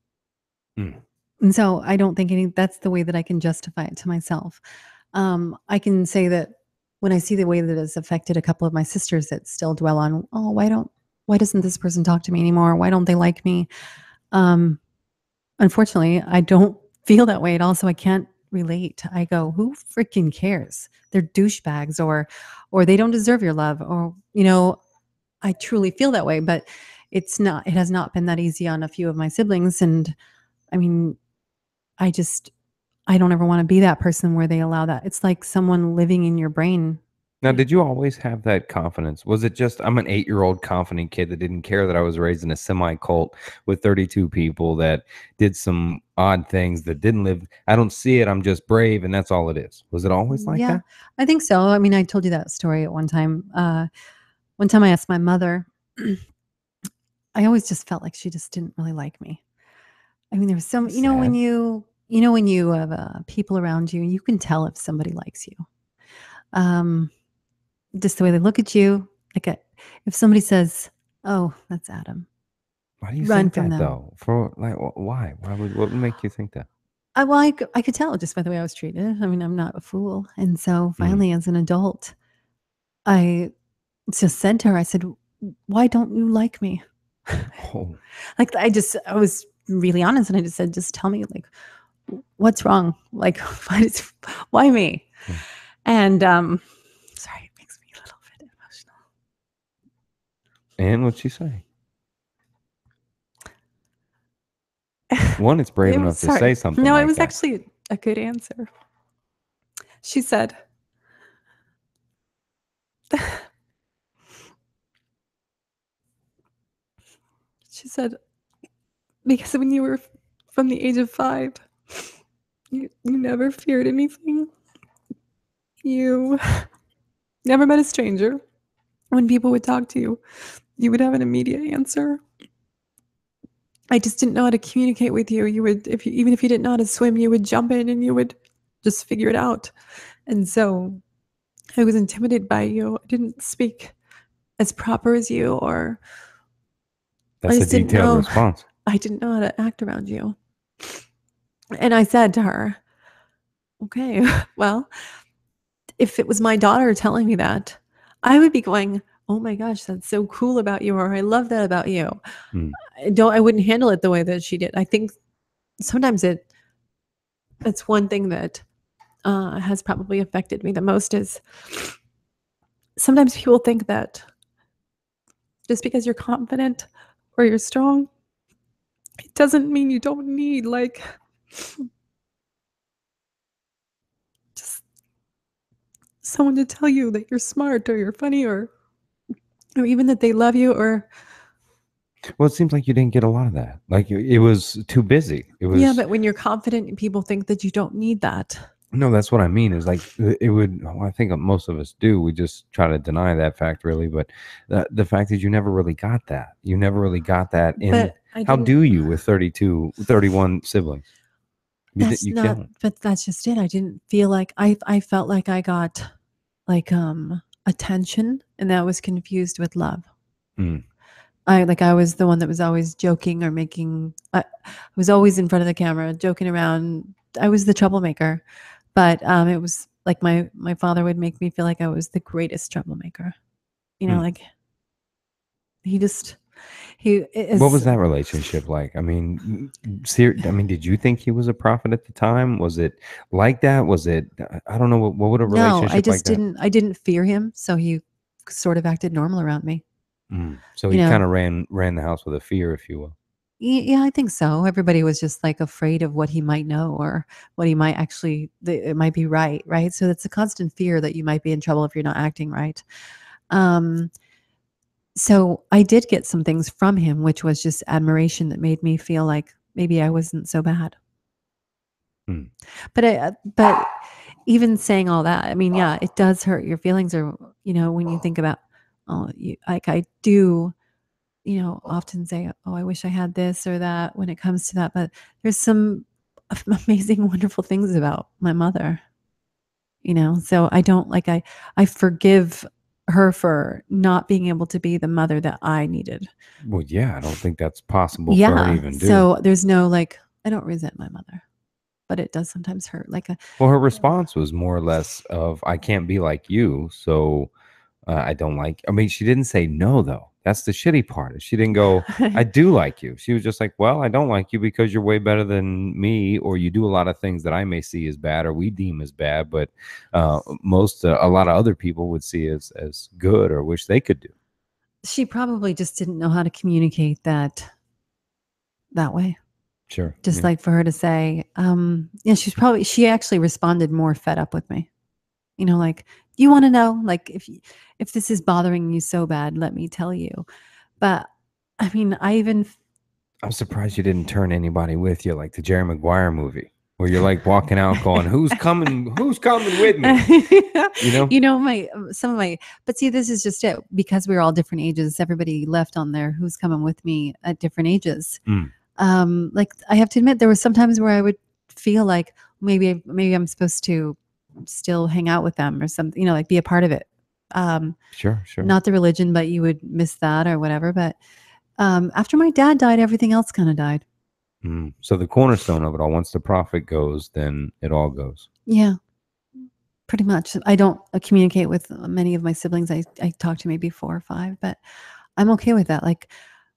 Mm. And so I don't think that's the way that I can justify it to myself. I can say that when I see the way that it's affected a couple of my sisters that still dwell on, oh, why doesn't this person talk to me anymore? Why don't they like me? Um, Unfortunately, I don't feel that way at all. So I can't relate. I go, who freaking cares? They're douchebags, or they don't deserve your love, or I truly feel that way, but it has not been that easy on a few of my siblings. And I mean, I just I don't ever wanna be that person where they allow that. It's like someone living in your brain. Now, did you always have that confidence? Was it just I'm an 8-year-old confident kid that didn't care that I was raised in a semi cult with 32 people that did some odd things that didn't live? I don't see it. I'm just brave, and that's all it is. Was it always like Yeah, that? I think so. I mean, I told you that story at one time. One time I asked my mother. I always just felt like she just didn't really like me. I mean, there was some, when Sad. when you have, people around you, you can tell if somebody likes you. Um, just the way they look at you, like, if somebody says, "Oh, that's Adam," Why do you run think from that them. though? For like, why? What would make you think that? Well, I could tell just by the way I was treated. I mean, I'm not a fool. And so Mm. finally, as an adult, I just said to her, I said, "Why don't you like me?" Oh, Like, I was really honest, and I just said, "Just tell me, like, what's wrong? Like, why me?" mm. And sorry, it makes me a little bit And what'd she say? emotional. One, it's brave It was enough to say sorry. something No, it like was that. actually a good answer. She said, she said, because when you were from the age of 5, you never feared anything. You never met a stranger. When people would talk to you, you would have an immediate answer. I just didn't know how to communicate with you. You would, even if you didn't know how to swim, you would jump in and you would just figure it out. And so I was intimidated by you. I didn't speak as proper as you, or I That's a just didn't detailed know. response. I didn't know how to act around you. And I said to her, okay, well, if it was my daughter telling me that, I would be going, oh my gosh, that's so cool about you, or I love that about you. Mm. I wouldn't handle it the way that she did. I think sometimes it's one thing that has probably affected me the most is sometimes people think that just because you're confident or you're strong, it doesn't mean you don't need like just someone to tell you that you're smart or you're funny, or even that they love you, or Well, it seems like you didn't get a lot of that. Like it was too busy. It yeah, was but when you're confident, people think that you don't need that. no. That's what I mean. Is like it would. Well, I think most of us do. We just try to deny that fact, really. But the fact is, you never really got that. You never really got that. In But I how didn't do you with 32, 31 siblings? that's You not don't. but that's just it. I didn't feel like I felt like I got like attention, and that was confused with love. Mm. I was the one that was always joking or making I was always in front of the camera joking around. I was the troublemaker. But it was like my father would make me feel like I was the greatest troublemaker. Mm. Like he just he What is was that relationship like? I mean, I mean, did you think he was a prophet at the time? Was it like that? Was it? I don't know. What would a no, relationship like that? I didn't fear him, so he sort of acted normal around me. Mm. So You he kind know, of ran the house with a fear, if you will. Yeah, I think so. Everybody was just like afraid of what he might know or what he might actually, it might be right, right? So it's a constant fear that you might be in trouble if you're not acting right. Um, so I did get some things from him, which was just admiration that made me feel like maybe I wasn't so bad. Hmm. But even saying all that, I mean, yeah, it does hurt. Your feelings are, when you think about, oh, like I do, often say, oh, I wish I had this or that when it comes to that. But there's some amazing, wonderful things about my mother, so I don't like, I forgive her for not being able to be the mother that I needed. Well, yeah, I don't think that's possible for her to Yeah. even do. So there's no like, I don't resent my mother, but it does sometimes hurt. Like Well, her response was more or less of, "I can't be like you, so I don't like." I mean, she didn't say no though. That's the shitty part. Is she didn't go, "I do like you." She was just like, "Well, I don't like you because you're way better than me, or you do a lot of things that I may see as bad or we deem as bad, but a lot of other people would see as good or wish they could do." she probably just didn't know how to communicate that way. Sure. Just Yeah. like for her to say, yeah, she actually responded more fed up with me. Like, you want to know, like, if this is bothering you so bad, let me tell you. But I mean, I'm surprised you didn't turn anybody with you, like the Jerry Maguire movie, where you're like walking out going, "Who's coming? Who's coming with me?" You know? my some of my, but see, this is just it because we were all different ages. Everybody left on there who's coming with me at different ages. Mm, Like I have to admit, there was sometimes where I would feel like maybe I'm supposed to still hang out with them or something, like be a part of it. sure, sure. Not the religion, but you would miss that or whatever. But after my dad died, everything else kind of died. So the cornerstone of it all, once the prophet goes, then it all goes. Yeah, pretty much. I don't communicate with many of my siblings. I talk to maybe 4 or 5, but I'm okay with that. Like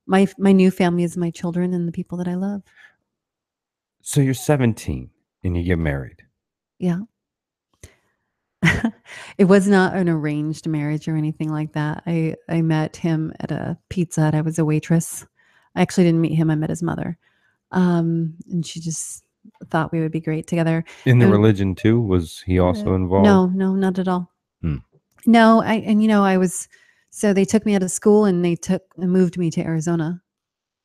my new family is my children and the people that I love. So you're 17 and you get married. Yeah. It was not an arranged marriage or anything like that. I met him at a Pizza Hut. I was a waitress. I actually didn't meet him. I met his mother. And she just thought we would be great together. In the And religion too, was he also involved? no, no, not at all. Hmm. No, I was, so they took me out of school and they took and moved me to Arizona,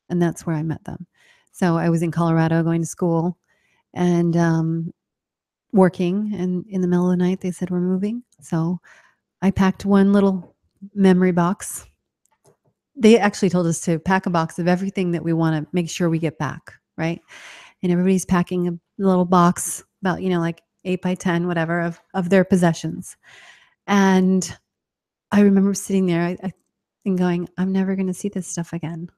and that's where I met them. So I was in Colorado going to school and working, and in the middle of the night they said we're moving. So I packed one little memory box. They actually told us to pack a box of everything that we want to make sure we get back, right? And everybody's packing a little box about, like 8 by 10, whatever, of their possessions. And I remember sitting there and going, I'm never going to see this stuff again.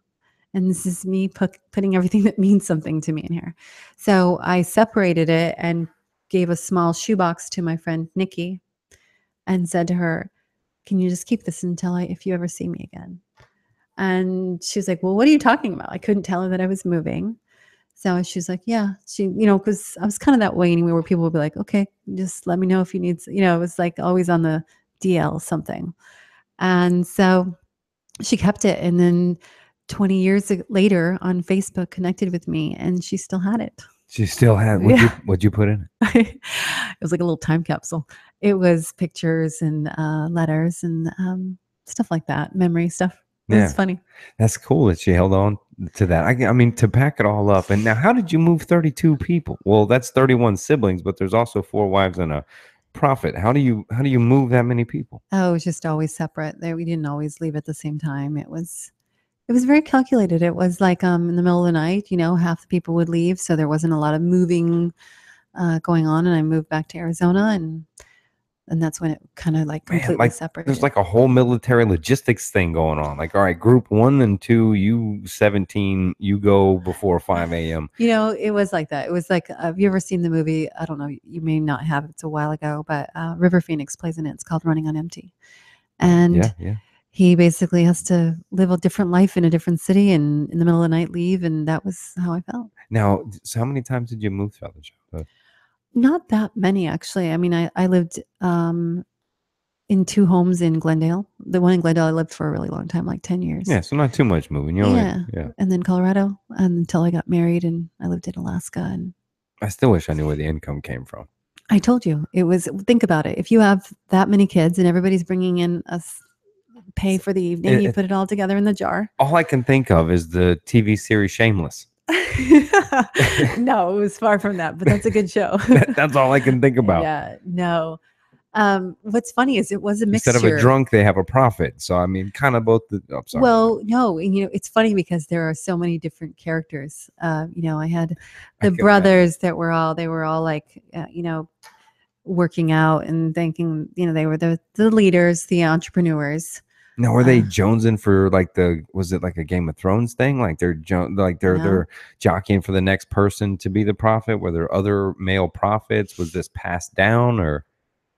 And this is me putting everything that means something to me in here. So I separated it and gave a small shoebox to my friend Nikki and said to her, can you just keep this until if you ever see me again? And she was like, well, what are you talking about? I couldn't tell her that I was moving. So she's like, yeah, because I was kind of that way anyway, where people would be like, okay, just let me know if you need, it was like always on the DL something. And so she kept it. And then 20 years later on Facebook connected with me and she still had it. She still had, what'd you put in it? It was like a little time capsule. It was pictures and letters and stuff like that, memory stuff. It was funny. That's cool that she held on to that. I mean, to pack it all up. And now, how did you move 32 people? Well, that's 31 siblings, but there's also 4 wives and a prophet. How do you move that many people? Oh, it was just always separate. We didn't always leave at the same time. It was very calculated. It was like in the middle of the night, half the people would leave, so there wasn't a lot of moving going on. And I moved back to Arizona, and that's when it kind of like completely separated. There's like a whole military logistics thing going on. Like, all right, group 1 and 2, you 17, you go before 5 a.m. It was like that. It was like, have you ever seen the movie? I don't know. You may not have. It's a while ago, but River Phoenix plays in it. It's called Running on Empty. And yeah. He basically has to live a different life in a different city and in the middle of the night leave. And that was how I felt. Now, so how many times did you move throughout the childhood? Not that many, actually. I mean, I lived in 2 homes in Glendale. The one in Glendale I lived for a really long time, like 10 years. Yeah, so not too much moving. You only, Yeah. yeah. And then Colorado until I got married and I lived in Alaska. And I still wish I knew where the income came from. I told you it was, think about it. If you have that many kids and everybody's bringing in pay for the evening, you put it all together in the jar. All I can think of is the TV series Shameless. No, it was far from that, but that's a good show. That's all I can think about. Yeah, no. What's funny is it was a mixture. Instead of a drunk, they have a prophet. So I mean, kind of both. I'm sorry. Well, no, it's funny because there are so many different characters. I had the brothers that were all like, working out and thinking, they were the leaders, the entrepreneurs. Now, were they jonesing for like was it like a Game of Thrones thing? Like they're jockeying for the next person to be the prophet? Were there other male prophets? Was this passed down or?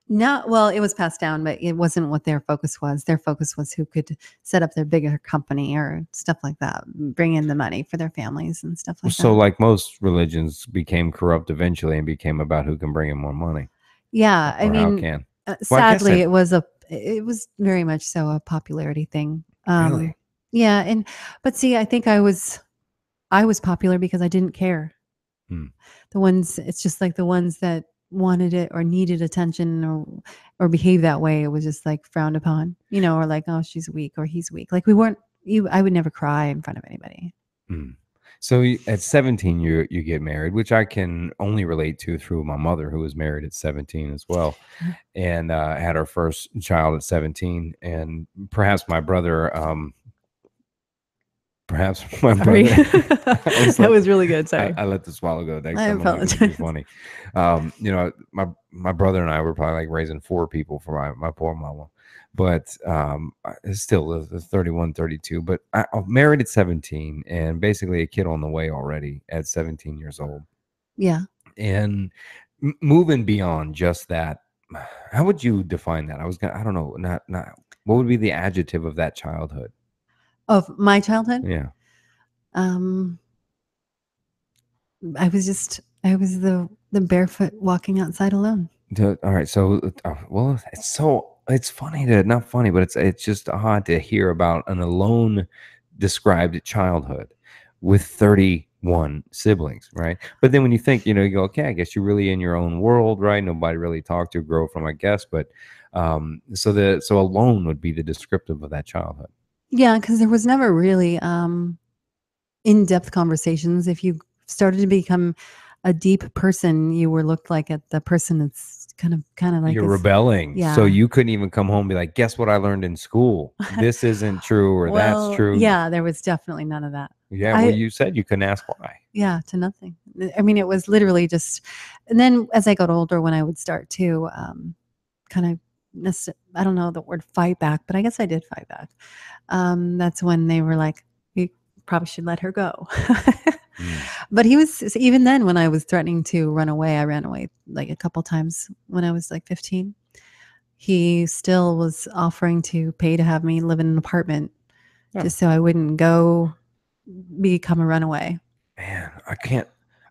No, well, it was passed down, but it wasn't what their focus was. Their focus was who could set up their bigger company or stuff like that, bring in the money for their families and stuff like that. So like most religions became corrupt eventually and became about who can bring in more money. Yeah. I mean, sadly, it was very much so a popularity thing. Really? Yeah. But see, I think I was popular because I didn't care. It's just like the ones that wanted it or needed attention or behave that way, it was just like frowned upon, or like, oh, she's weak or he's weak. Like I would never cry in front of anybody. So at 17 you get married, which I can only relate to through my mother, who was married at 17 as well, and had her first child at 17. And perhaps my brother that was really good. Sorry, I let the swallow go. I apologize. Funny. My brother and I were probably like raising 4 people for my poor mama, but it's still 31, 32. But I'm married at 17 and basically a kid on the way already at 17 years old. Yeah. And moving beyond just that, how would you define that? I don't know, not what would be the adjective of that childhood? Of my childhood? Yeah. I was the barefoot walking outside alone. All right. So, it's funny not funny, but it's just odd to hear about an alone described childhood with 31 siblings, right? But then when you think, you go, okay, I guess you're really in your own world, right? Nobody really talked to, grow from, I guess. But so alone would be the descriptive of that childhood. Yeah, because there was never really in-depth conversations. If you started to become a deep person, you were looked like at the person that's kind of like you're rebelling. Yeah. So you couldn't even come home and be like, guess what I learned in school? This isn't true or that's true. Yeah, there was definitely none of that. Yeah, you said you couldn't ask why. Yeah, to nothing. I mean, it was literally just, and then as I got older, when I would start to kind of, I don't know the word fight back, but I guess I did fight back. That's when they were like, you probably should let her go. But he was, even then when I was threatening to run away, I ran away like a couple times when I was like 15. He still was offering to pay to have me live in an apartment just so I wouldn't go become a runaway. Man,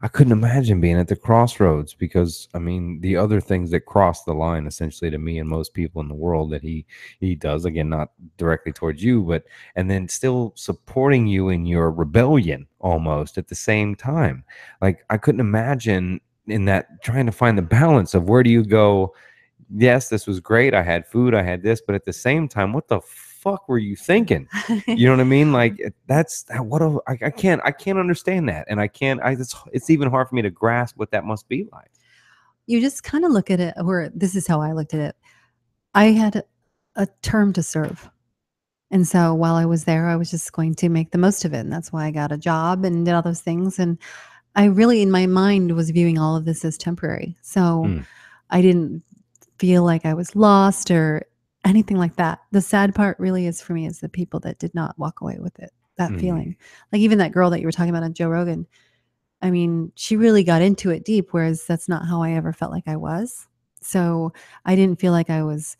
I couldn't imagine being at the crossroads because, I mean, the other things that cross the line essentially to me and most people in the world that he does, again, not directly towards you, but, and then still supporting you in your rebellion almost at the same time. Like, I couldn't imagine in that trying to find the balance of where do you go? Yes, this was great. I had food, I had this, but at the same time, what the fuck were you thinking? You know what I mean? Like I can't understand that. And it's even hard for me to grasp what that must be like. You just kind of look at it where this is how I looked at it. I had a term to serve. And so while I was there, I was just going to make the most of it. And that's why I got a job and did all those things. And I really, in my mind, was viewing all of this as temporary. So I didn't feel like I was lost or anything like that. The sad part really is for me is the people that did not walk away with it, that feeling. Like even that girl that you were talking about on Joe Rogan, I mean, she really got into it deep, whereas that's not how I ever felt like I was. So I didn't feel like I was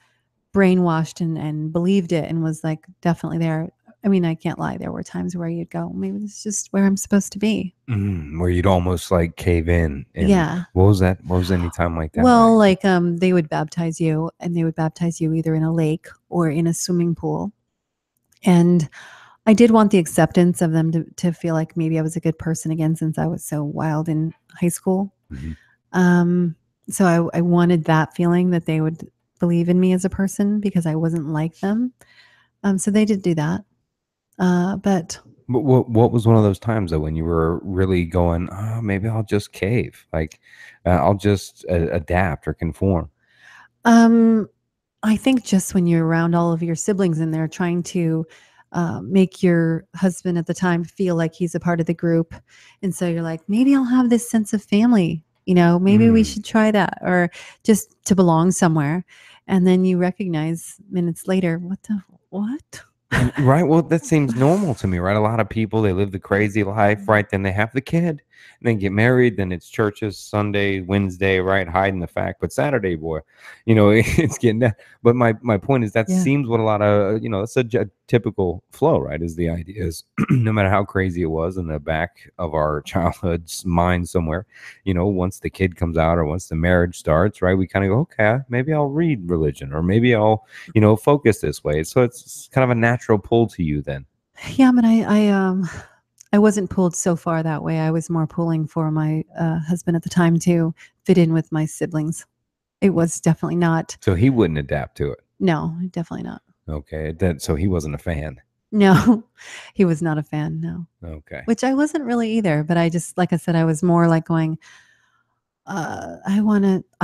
brainwashed and believed it and was like definitely there. I mean, I can't lie. There were times where you'd go, maybe this is just where I'm supposed to be. Where you'd almost like cave in. And Yeah. what was that? What was any time like that? Well, like they would baptize you, and they would baptize you either in a lake or in a swimming pool. And I did want the acceptance of them to feel like maybe I was a good person again, since I was so wild in high school. So I wanted that feeling that they would believe in me as a person because I wasn't like them. So they did do that. But what was one of those times though when you were really going, oh, maybe I'll just cave, like I'll just adapt or conform? I think just when you're around all of your siblings and they're trying to make your husband at the time feel like he's a part of the group. And so you're like, maybe I'll have this sense of family, maybe we should try that, or just to belong somewhere. And then you recognize minutes later, what? Right. Well, that seems normal to me, right? A lot of people, they live the crazy life, right? Then they have the kid, and then get married. Then it's churches Sunday, Wednesday, right? Hiding the fact, but Saturday, boy, it's getting that. But my point is that seems what a lot of it's a typical flow, right? Is the idea is no matter how crazy it was in the back of our childhood's mind somewhere, once the kid comes out or once the marriage starts, right? We kind of go, okay, maybe I'll read religion, or maybe I'll focus this way. So it's kind of a natural pull to you then. Yeah, but I wasn't pulled so far that way. I was more pulling for my husband at the time to fit in with my siblings. It was definitely not. So he wouldn't adapt to it. No, definitely not. Okay, so he wasn't a fan. No, he was not a fan. No. Okay. Which I wasn't really either. But I just, like I said, I was more like going, I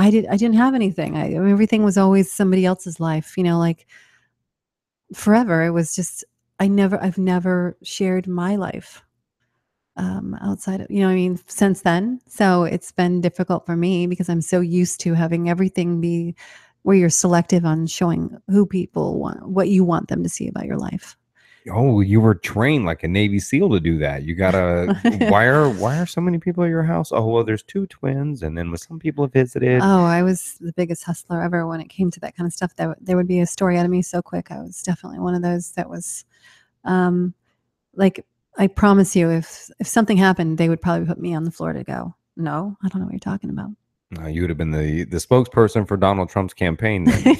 didn't have anything. I mean, everything was always somebody else's life, like forever. It was just, I've never shared my life outside of, what I mean, since then. So it's been difficult for me because I'm so used to having everything be where you're selective on showing who people want, what you want them to see about your life. Oh, you were trained like a Navy SEAL to do that. You gotta. why are so many people at your house? Oh, well, there's 2 twins, and then with some people have visited. Oh, I was the biggest hustler ever when it came to that kind of stuff. There would be a story out of me so quick. I was definitely one of those that was, like, I promise you, if something happened, they would probably put me on the floor to go, no, I don't know what you're talking about. You would have been the spokesperson for Donald Trump's campaign then.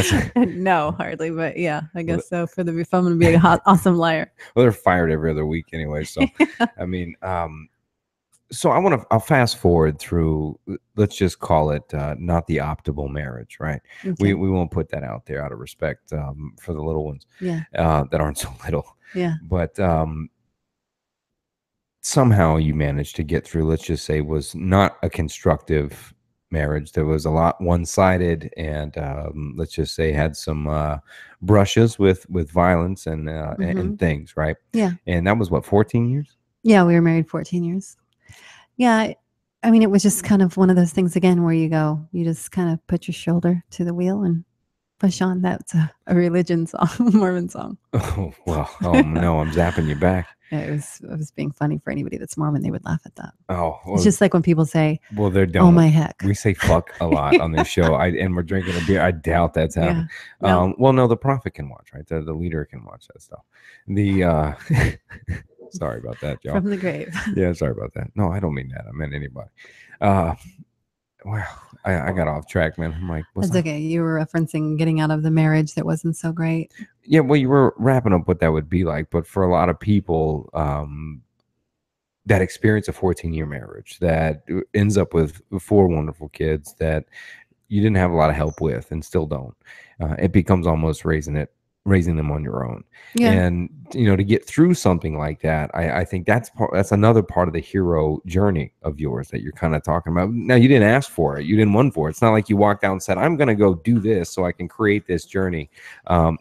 So no, hardly, but yeah, I guess so. If I'm going to be an awesome liar. Well, they're fired every other week anyway. So, I mean, so I'll fast forward through, let's just call it not the optimal marriage, right? Okay. We won't put that out there out of respect for the little ones that aren't so little. Yeah. But somehow you managed to get through, let's just say, was not a constructive marriage. There was a lot one-sided, and let's just say had some brushes with violence and things, right? Yeah. And that was what, 14 years? Yeah, we were married 14 years. Yeah, I mean, it was just kind of one of those things again where you just kind of put your shoulder to the wheel and push on. That's a religion song, Mormon song. Oh, well, oh no, I'm zapping you back. It was being funny for anybody that's Mormon. They would laugh at that. Oh, well, it's just like when people say, well, they're oh my heck. We say fuck a lot on this show. And we're drinking a beer. I doubt that's happening. Yeah, no. Well, no, the prophet can watch, right? The leader can watch that stuff. Sorry about that, y'all. From the grave. Yeah, sorry about that. No, I don't mean that. I meant anybody. Well, I got off track, man. I'm like, that's okay. You were referencing getting out of the marriage that wasn't so great. Yeah, well, you were wrapping up what that would be like. But for a lot of people, that experience a 14-year marriage that ends up with 4 wonderful kids that you didn't have a lot of help with and still don't. It becomes almost raising them on your own. Yeah. And to get through something like that, I think that's another part of the hero journey of yours that you're kind of talking about. Now, you didn't ask for it, you didn't want for it. It's not like you walked out and said, I'm gonna go do this so I can create this journey.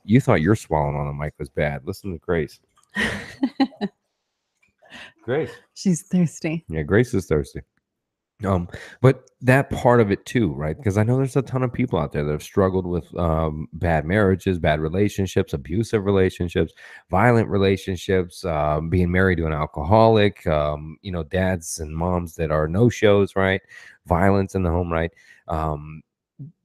You thought your swallowing on the mic was bad. Listen to Grace. Grace, she's thirsty. Yeah, Grace is thirsty. But that part of it too, right? Because I know there's a ton of people out there that have struggled with bad marriages, bad relationships, abusive relationships, violent relationships, being married to an alcoholic, dads and moms that are no-shows, right? Violence in the home, right? A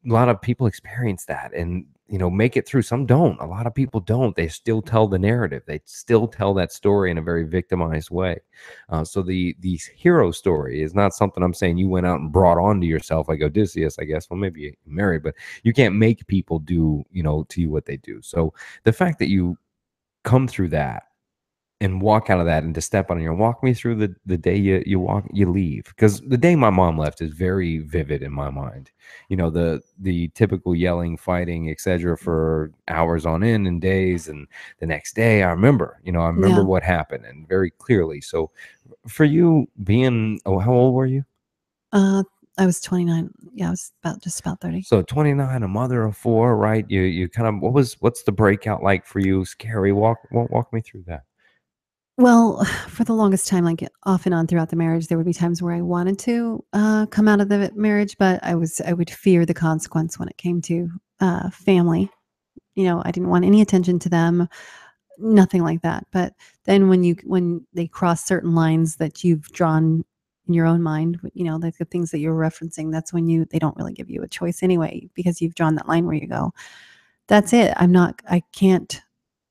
lot of people experience that. And make it through. Some don't. A lot of people don't. They still tell the narrative. They still tell that story in a very victimized way. So the hero story is not something I'm saying you went out and brought onto yourself like Odysseus, I guess. Well, maybe you're married, but you can't make people do, to you what they do. So the fact that you come through that and walk out of that and to step on your walk me through the day you leave, because the day my mom left is very vivid in my mind. The typical yelling, fighting, etc. for hours on end and days, and the next day I remember Yeah. what happened, and very clearly. So for you being, how old were you? I was 29. Yeah, I was just about 30. So 29, a mother of four, right? You kind of, what's the breakout like for you? Scary. Walk me through that. Well, for the longest time, like off and on throughout the marriage, there would be times where I wanted to come out of the marriage, but I would fear the consequence when it came to family. I didn't want any attention to them, nothing like that. But then when they cross certain lines that you've drawn in your own mind, like the things that you're referencing, that's when they don't really give you a choice anyway, because you've drawn that line where you go, that's it. I can't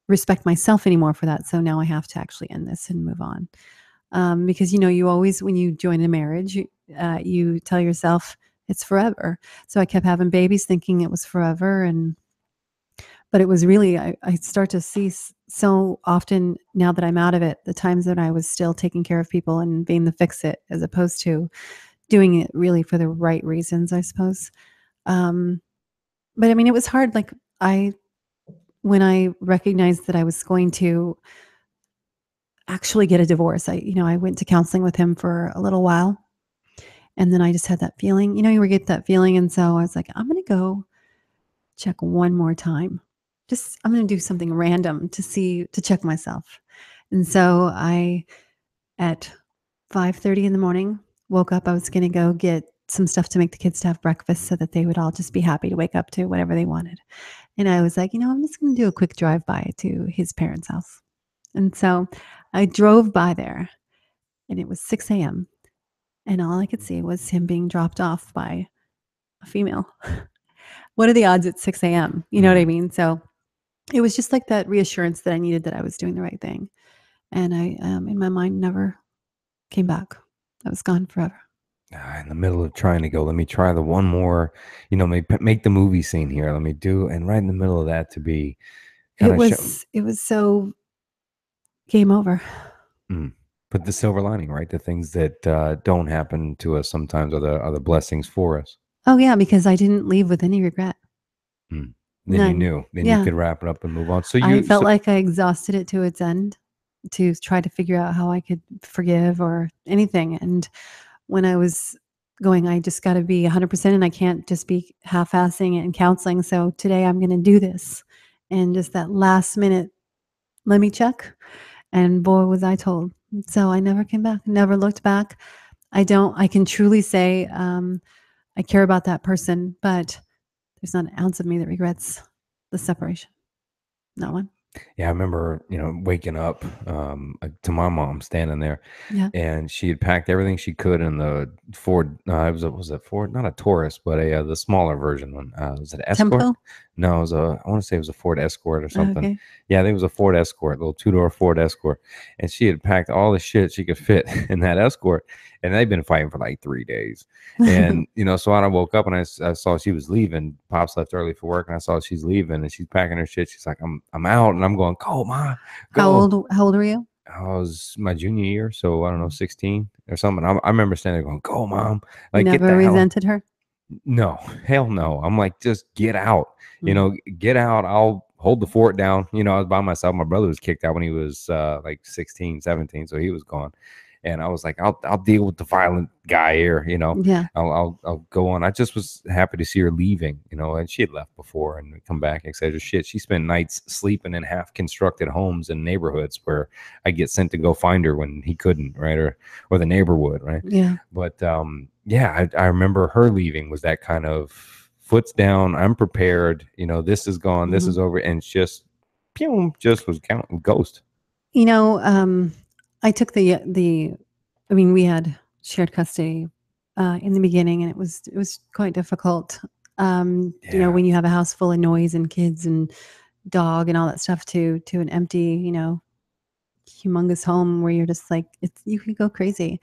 respect myself anymore for that. So now I have to actually end this and move on. Because you always, when you join a marriage, you tell yourself it's forever. So I kept having babies thinking it was forever, but it was really, I start to see so often now that I'm out of it, the times that I was still taking care of people and being the fix it, as opposed to doing it really for the right reasons, I suppose. But I mean, it was hard. Like when I recognized that I was going to actually get a divorce, I went to counseling with him for a little while. And then I just had that feeling, you get that feeling. And so I was like, I'm going to go check one more time. I'm going to do something random to check myself. And so at 5:30 in the morning, woke up. I was going to go get some stuff to make the kids to have breakfast so that they would all just be happy to wake up to whatever they wanted. And I was like, I'm just going to do a quick drive by to his parents' house. And so I drove by there, and it was 6 a.m. And all I could see was him being dropped off by a female. What are the odds at 6 a.m.? You know what I mean? So it was just like that reassurance that I needed that I was doing the right thing. And I, in my mind, never came back. I was gone forever. In the middle of trying to go, let me try the one more, make the movie scene here. Let me do, and right in the middle of that to be kind of It was so game over. But the silver lining, right? The things that don't happen to us sometimes are the blessings for us. Oh yeah, because I didn't leave with any regret. Then None. you knew. Then Yeah. you could wrap it up and move on. So I felt like I exhausted it to its end to try to figure out how I could forgive or anything. And when I was going, I just got to be 100%, and I can't just be half-assing it in counseling. So today I'm going to do this. And just that last minute, let me check. And boy, was I told. So I never came back, never looked back. I can truly say I care about that person, but there's not an ounce of me that regrets the separation. Not one. Yeah, I remember, waking up to my mom standing there, Yeah. and she had packed everything she could in the Ford. Was it Ford? Not a Taurus, but the smaller version one. Was it Escort? Tempo? No, it was I want to say it was a Ford Escort or something. Okay. Yeah, I think it was a Ford Escort, little two-door Ford Escort, and she had packed all the shit she could fit in that Escort, and they'd been fighting for like 3 days. And so when I woke up and I saw she was leaving, Pops left early for work, and I saw she's leaving, and she's packing her shit. She's like, I'm out, and I'm going, go, Ma, go. How old were you? I was my junior year, so I don't know, 16 or something. I remember standing there going, go, Mom, You like get never the hell. resented her? No, hell no. I'm like, just get out, Mm. get out. I'll hold the fort down. I was by myself. My brother was kicked out when he was like 16, 17, so he was gone. And I was like, I'll deal with the violent guy here, Yeah. I'll go on. I just was happy to see her leaving, and she had left before and come back, etc. Shit, she spent nights sleeping in half constructed homes in neighborhoods where I get sent to go find her when he couldn't, right? Or the neighbor would, right? Yeah. But yeah, I remember her leaving was that kind of foot's down, I'm prepared, this is gone, this is over, and just was counting ghost. I took I mean, we had shared custody in the beginning, and it was quite difficult. When you have a house full of noise and kids and dog and all that stuff to an empty, humongous home where you're just like, you could go crazy.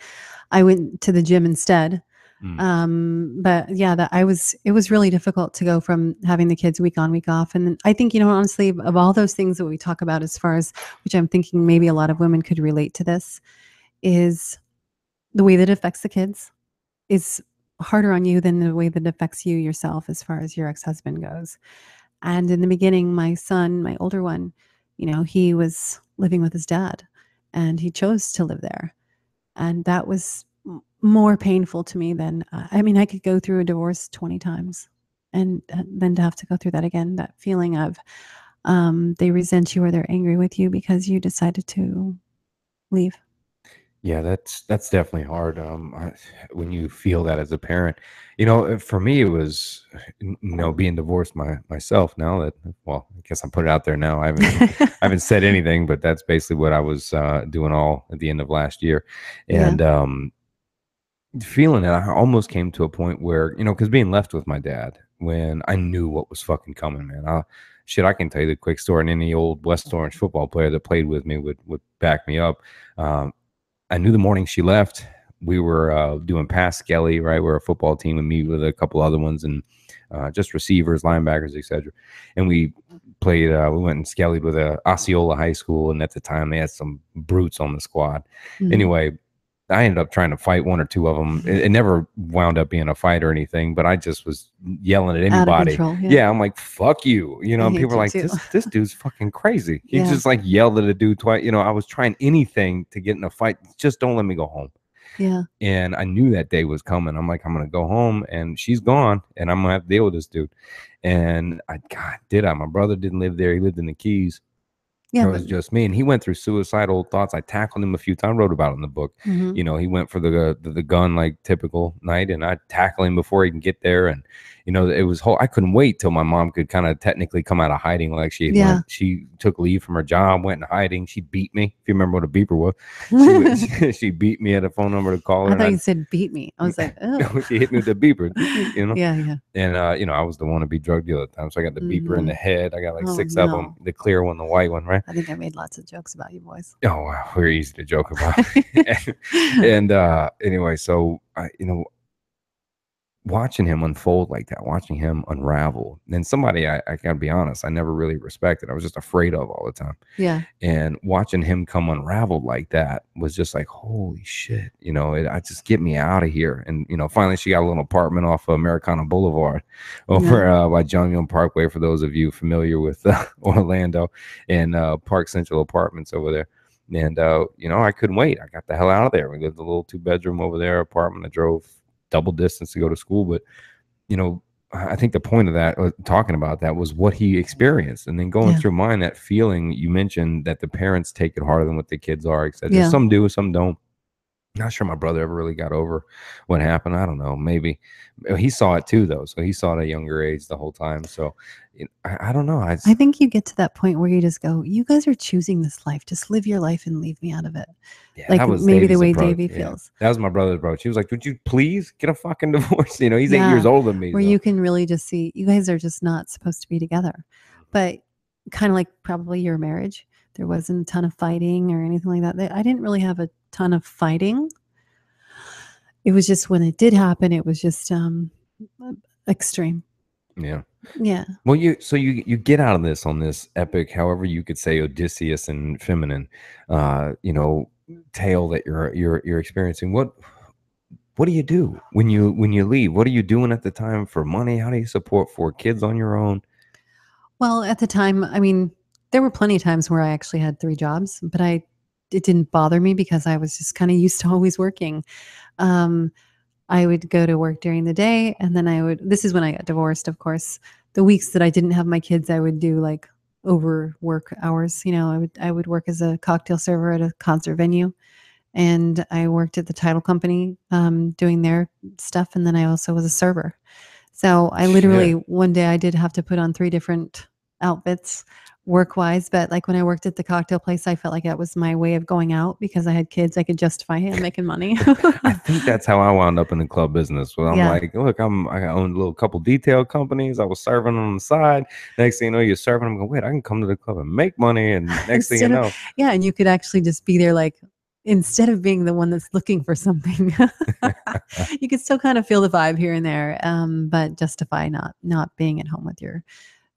I went to the gym instead. Mm. But yeah, it was really difficult to go from having the kids week on, week off. And I think, honestly, of all those things that we talk about, as far as, which I'm thinking maybe a lot of women could relate to this, is the way that it affects the kids is harder on you than the way that it affects you yourself, as far as your ex-husband goes. And in the beginning, my son, my older one, he was living with his dad and he chose to live there. And that was more painful to me than, I could go through a divorce 20 times and then to have to go through that again, that feeling of they resent you or they're angry with you because you decided to leave. Yeah, that's definitely hard. When you feel that as a parent, for me it was, being divorced myself. Now that, well, I guess I'm putting it out there now. I haven't said anything, but that's basically what I was doing all at the end of last year, Yeah. and feeling it, I almost came to a point where, because being left with my dad when I knew what was fucking coming, man. I can tell you the quick story, and any old West Orange football player that played with me would back me up. I knew the morning she left, we were doing pass Skelly, right? We're a football team and meet with a couple other ones and just receivers, linebackers, etc. And we played, we went and Skellied with Osceola High School. And at the time they had some brutes on the squad. Anyway, I ended up trying to fight one or two of them. It never wound up being a fight or anything, but I just was yelling at anybody. Control, yeah. I'm like, fuck you. And people are like, too. this dude's fucking crazy. He Yeah. just like yelled at a dude twice. I was trying anything to get in a fight. Just don't let me go home. Yeah. And I knew that day was coming. I'm like, I'm going to go home and she's gone and I'm going to have to deal with this dude. And my brother didn't live there. He lived in the Keys. Yeah, it was just me, and he went through suicidal thoughts. I tackled him a few times, wrote about it in the book. He went for the gun like typical night, and I tackled him before he can get there. And it was I couldn't wait till my mom could kind of technically come out of hiding. Like she took leave from her job, went in hiding. She beat me. If you remember what a beeper was, she beat me at a phone number to call her. I thought you said beat me. I was like, oh. She hit me with the beeper. Yeah. And I was the wannabe drug dealer at the time, so I got the beeper in the head. I got like 6 of them, the clear one, the white one, right? I think I made lots of jokes about you boys. Oh wow, we're easy to joke about. and anyway, so watching him unfold like that, watching him unravel, and somebody I gotta be honest, I never really respected. I was just afraid of all the time. Yeah. And watching him come unraveled like that was just like, holy shit, I just get me out of here. And finally she got a little apartment off of Americana Boulevard over by John Young Parkway, for those of you familiar with Orlando, and Park Central Apartments over there. And I couldn't wait. I got the hell out of there. We lived a little 2-bedroom over there apartment. I drove double distance to go to school. But I think the point of that, talking about that, was what he experienced, and then going through mine, that feeling you mentioned, that the parents take it harder than what the kids are, etc. Some do, some don't. Not sure my brother ever really got over what happened. I don't know. Maybe he saw it too, though. So he saw it at a younger age the whole time. So I don't know. I think you get to that point where you just go, you guys are choosing this life. Just live your life and leave me out of it. Yeah, like that was maybe Davy's the way approach. Davy feels. That was my brother's approach. He was like, would you please get a fucking divorce? He's 8 years older than me. Where you can really just see you guys are just not supposed to be together. But kind of like probably your marriage, there wasn't a ton of fighting or anything like that. I didn't really have a ton of fighting. It was just when it did happen, it was just extreme. Yeah. Well, you get out of this on this epic, however you could say, Odysseus and feminine, tale that you're experiencing. What do you do when you leave? What are you doing at the time for money? How do you support 4 kids on your own? Well, at the time, there were plenty of times where I actually had 3 jobs, but it didn't bother me because I was just kind of used to always working. I would go to work during the day, and then this is when I got divorced, of course. The weeks that I didn't have my kids, I would do like over work hours. I would work as a cocktail server at a concert venue, and I worked at the title company doing their stuff, and then I also was a server. So I literally one day I did have to put on 3 different outfits work wise, but like when I worked at the cocktail place, I felt like that was my way of going out because I had kids. I could justify it and making money. I think that's how I wound up in the club business. Well, I'm Yeah. like, look, I owned a little couple detail companies. I was serving on the side. Next thing you know, you're serving. I'm going, wait, I can come to the club and make money. And next thing you Instead of, know, yeah, and you could actually just be there like instead of being the one that's looking for something, you could still kind of feel the vibe here and there, but justify not being at home with your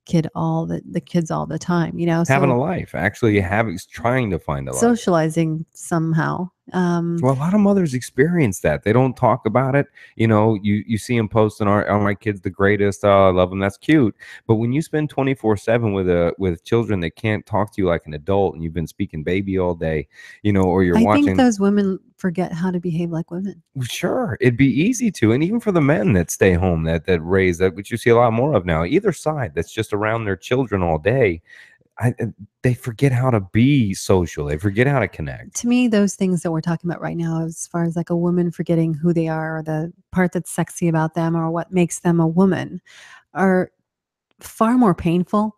the kids all the time, you know. having a So life, actually having, trying to find a life. socializing somehow. Well, a lot of mothers experience that. They don't talk about it. You know, you see them posting, "Are my kids the greatest? Oh, I love them." That's cute. But when you spend 24/7 with children that can't talk to you like an adult, and you've been speaking baby all day, you know, or you're I think watching. those women forget how to behave like women. Sure, it'd be easy to, and even for the men that stay home, that raise that, which you see a lot more of now. Either side, that's just around their children all day. They forget how to be social. They forget how to connect. To me, those things that we're talking about right now, as far as like a woman forgetting who they are or the part that's sexy about them or what makes them a woman, are far more painful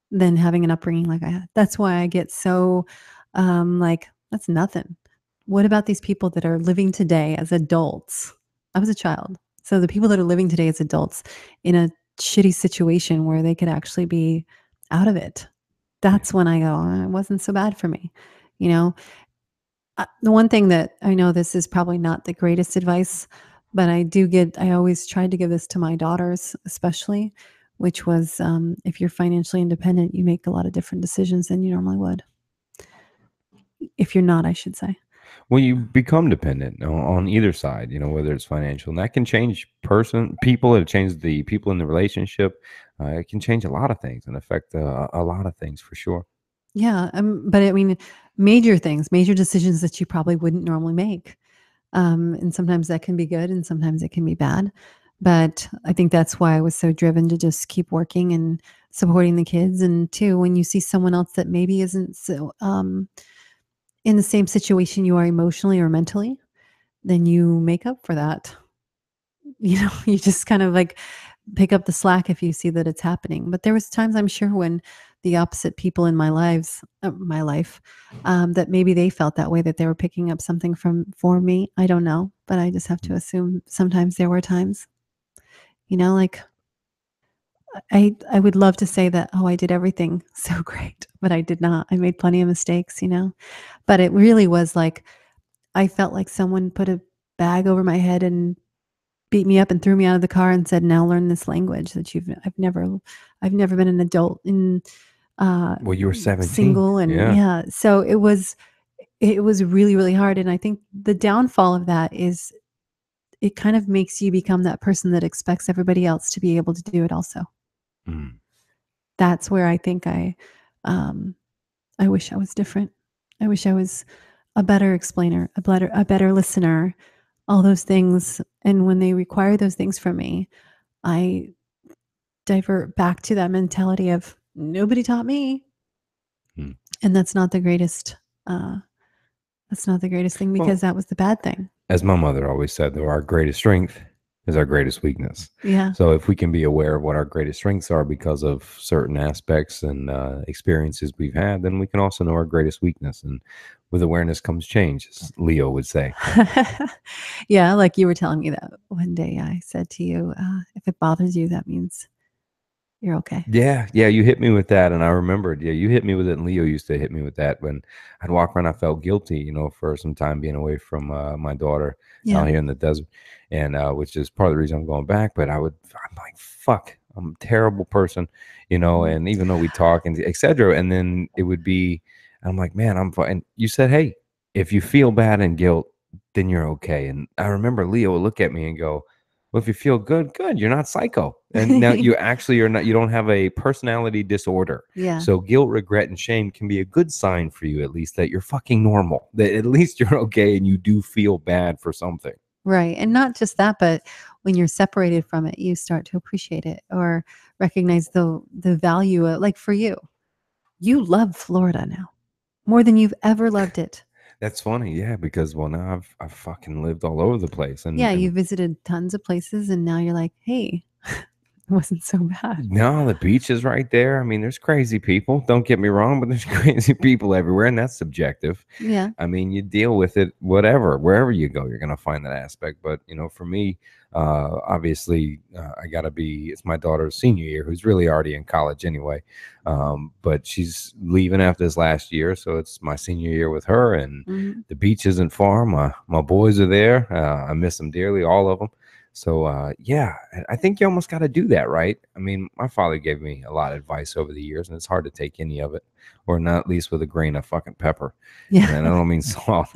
than having an upbringing like I had. That's why I get so like, that's nothing. What about these people that are living today as adults? I was a child. So the people that are living today as adults in a shitty situation where they could actually be out of it. That's when I go, "Oh, it wasn't so bad for me." You know, the one thing that I know, this is probably not the greatest advice, but I always tried to give this to my daughters, especially, which was if you're financially independent, you make a lot of different decisions than you normally would. If you're not, I should say. Well, you become dependent on either side, you know, whether it's financial, and that can change people. It changes the people in the relationship. It can change a lot of things and affect a lot of things for sure. Yeah. But I mean, major things, major decisions that you probably wouldn't normally make. And sometimes that can be good and sometimes it can be bad. But I think that's why I was so driven to just keep working and supporting the kids. And two, when you see someone else that maybe isn't so in the same situation you are emotionally or mentally, then you make up for that. You know, you just kind of like pick up the slack if you see that it's happening. But there was times I'm sure when the opposite people in my life, that maybe they felt that way, that they were picking up something for me. I don't know, but I just have to assume sometimes there were times, you know, like I would love to say that, oh, I did everything so great, but I did not. I made plenty of mistakes, you know. But it really was like I felt like someone put a bag over my head and beat me up and threw me out of the car and said, "Now learn this language that I've never been an adult in uh Well, you were 17. single." And Yeah. yeah, so it was really, really hard. And I think the downfall of that is it kind of makes you become that person that expects everybody else to be able to do it also. Mm. That's where I think um I wish I was different. I wish I was a better explainer, a better listener, all those things. And when they require those things from me, I divert back to that mentality of nobody taught me. Mm. And uh that's not the greatest thing Well, because that was the bad thing. as my mother always said, though, our greatest strength is our greatest weakness. Yeah. So if we can be aware of what our greatest strengths are because of certain aspects and experiences we've had, then we can also know our greatest weakness. And with awareness comes change, as Leo would say. Yeah, like you were telling me that one day I said to you, if it bothers you, that means you're okay. Yeah, yeah, you hit me with that, and I remembered. Yeah, you hit me with it, and Leo used to hit me with that when I'd walk around. I felt guilty, you know, for some time being away from my daughter out Yeah. here in the desert, and which is part of the reason I'm going back. But I'm like, fuck, I'm a terrible person, you know. Mhm. And even though we talk and etc., and then it would be, I'm like, man, I'm fine. And you said, hey, if you feel bad and guilt, then you're okay. And I remember Leo would look at me and go, well, if you feel good, good. You're not psycho. And now you actually are not, you don't have a personality disorder. Yeah. So guilt, regret, and shame can be a good sign for you, at least, that you're fucking normal, that at least you're okay and you do feel bad for something. Right. And not just that, but when you're separated from it, you start to appreciate it or recognize the value of, like for you, you love Florida now more than you've ever loved it. That's funny. Yeah. Because, well, now I've fucking lived all over the place. Yeah, you And visited tons of places and now you're like, "Hey, wasn't so bad. No, the beach is right there. I mean, there's crazy people. Don't get me wrong, but there's crazy people everywhere, and that's subjective. Yeah. I mean, you deal with it, whatever, wherever you go, you're going to find that aspect. But, for me, obviously, I got to be, it's my daughter's senior year, who's really already in college anyway. But she's leaving after this last year. So it's my senior year with her, and the beach isn't far. My boys are there. I miss them dearly, all of them. So, yeah, I think you almost got to do that, right? I mean, my father gave me a lot of advice over the years, and it's hard to take any of it, or not at least with a grain of fucking pepper. Yeah. And I don't mean salt,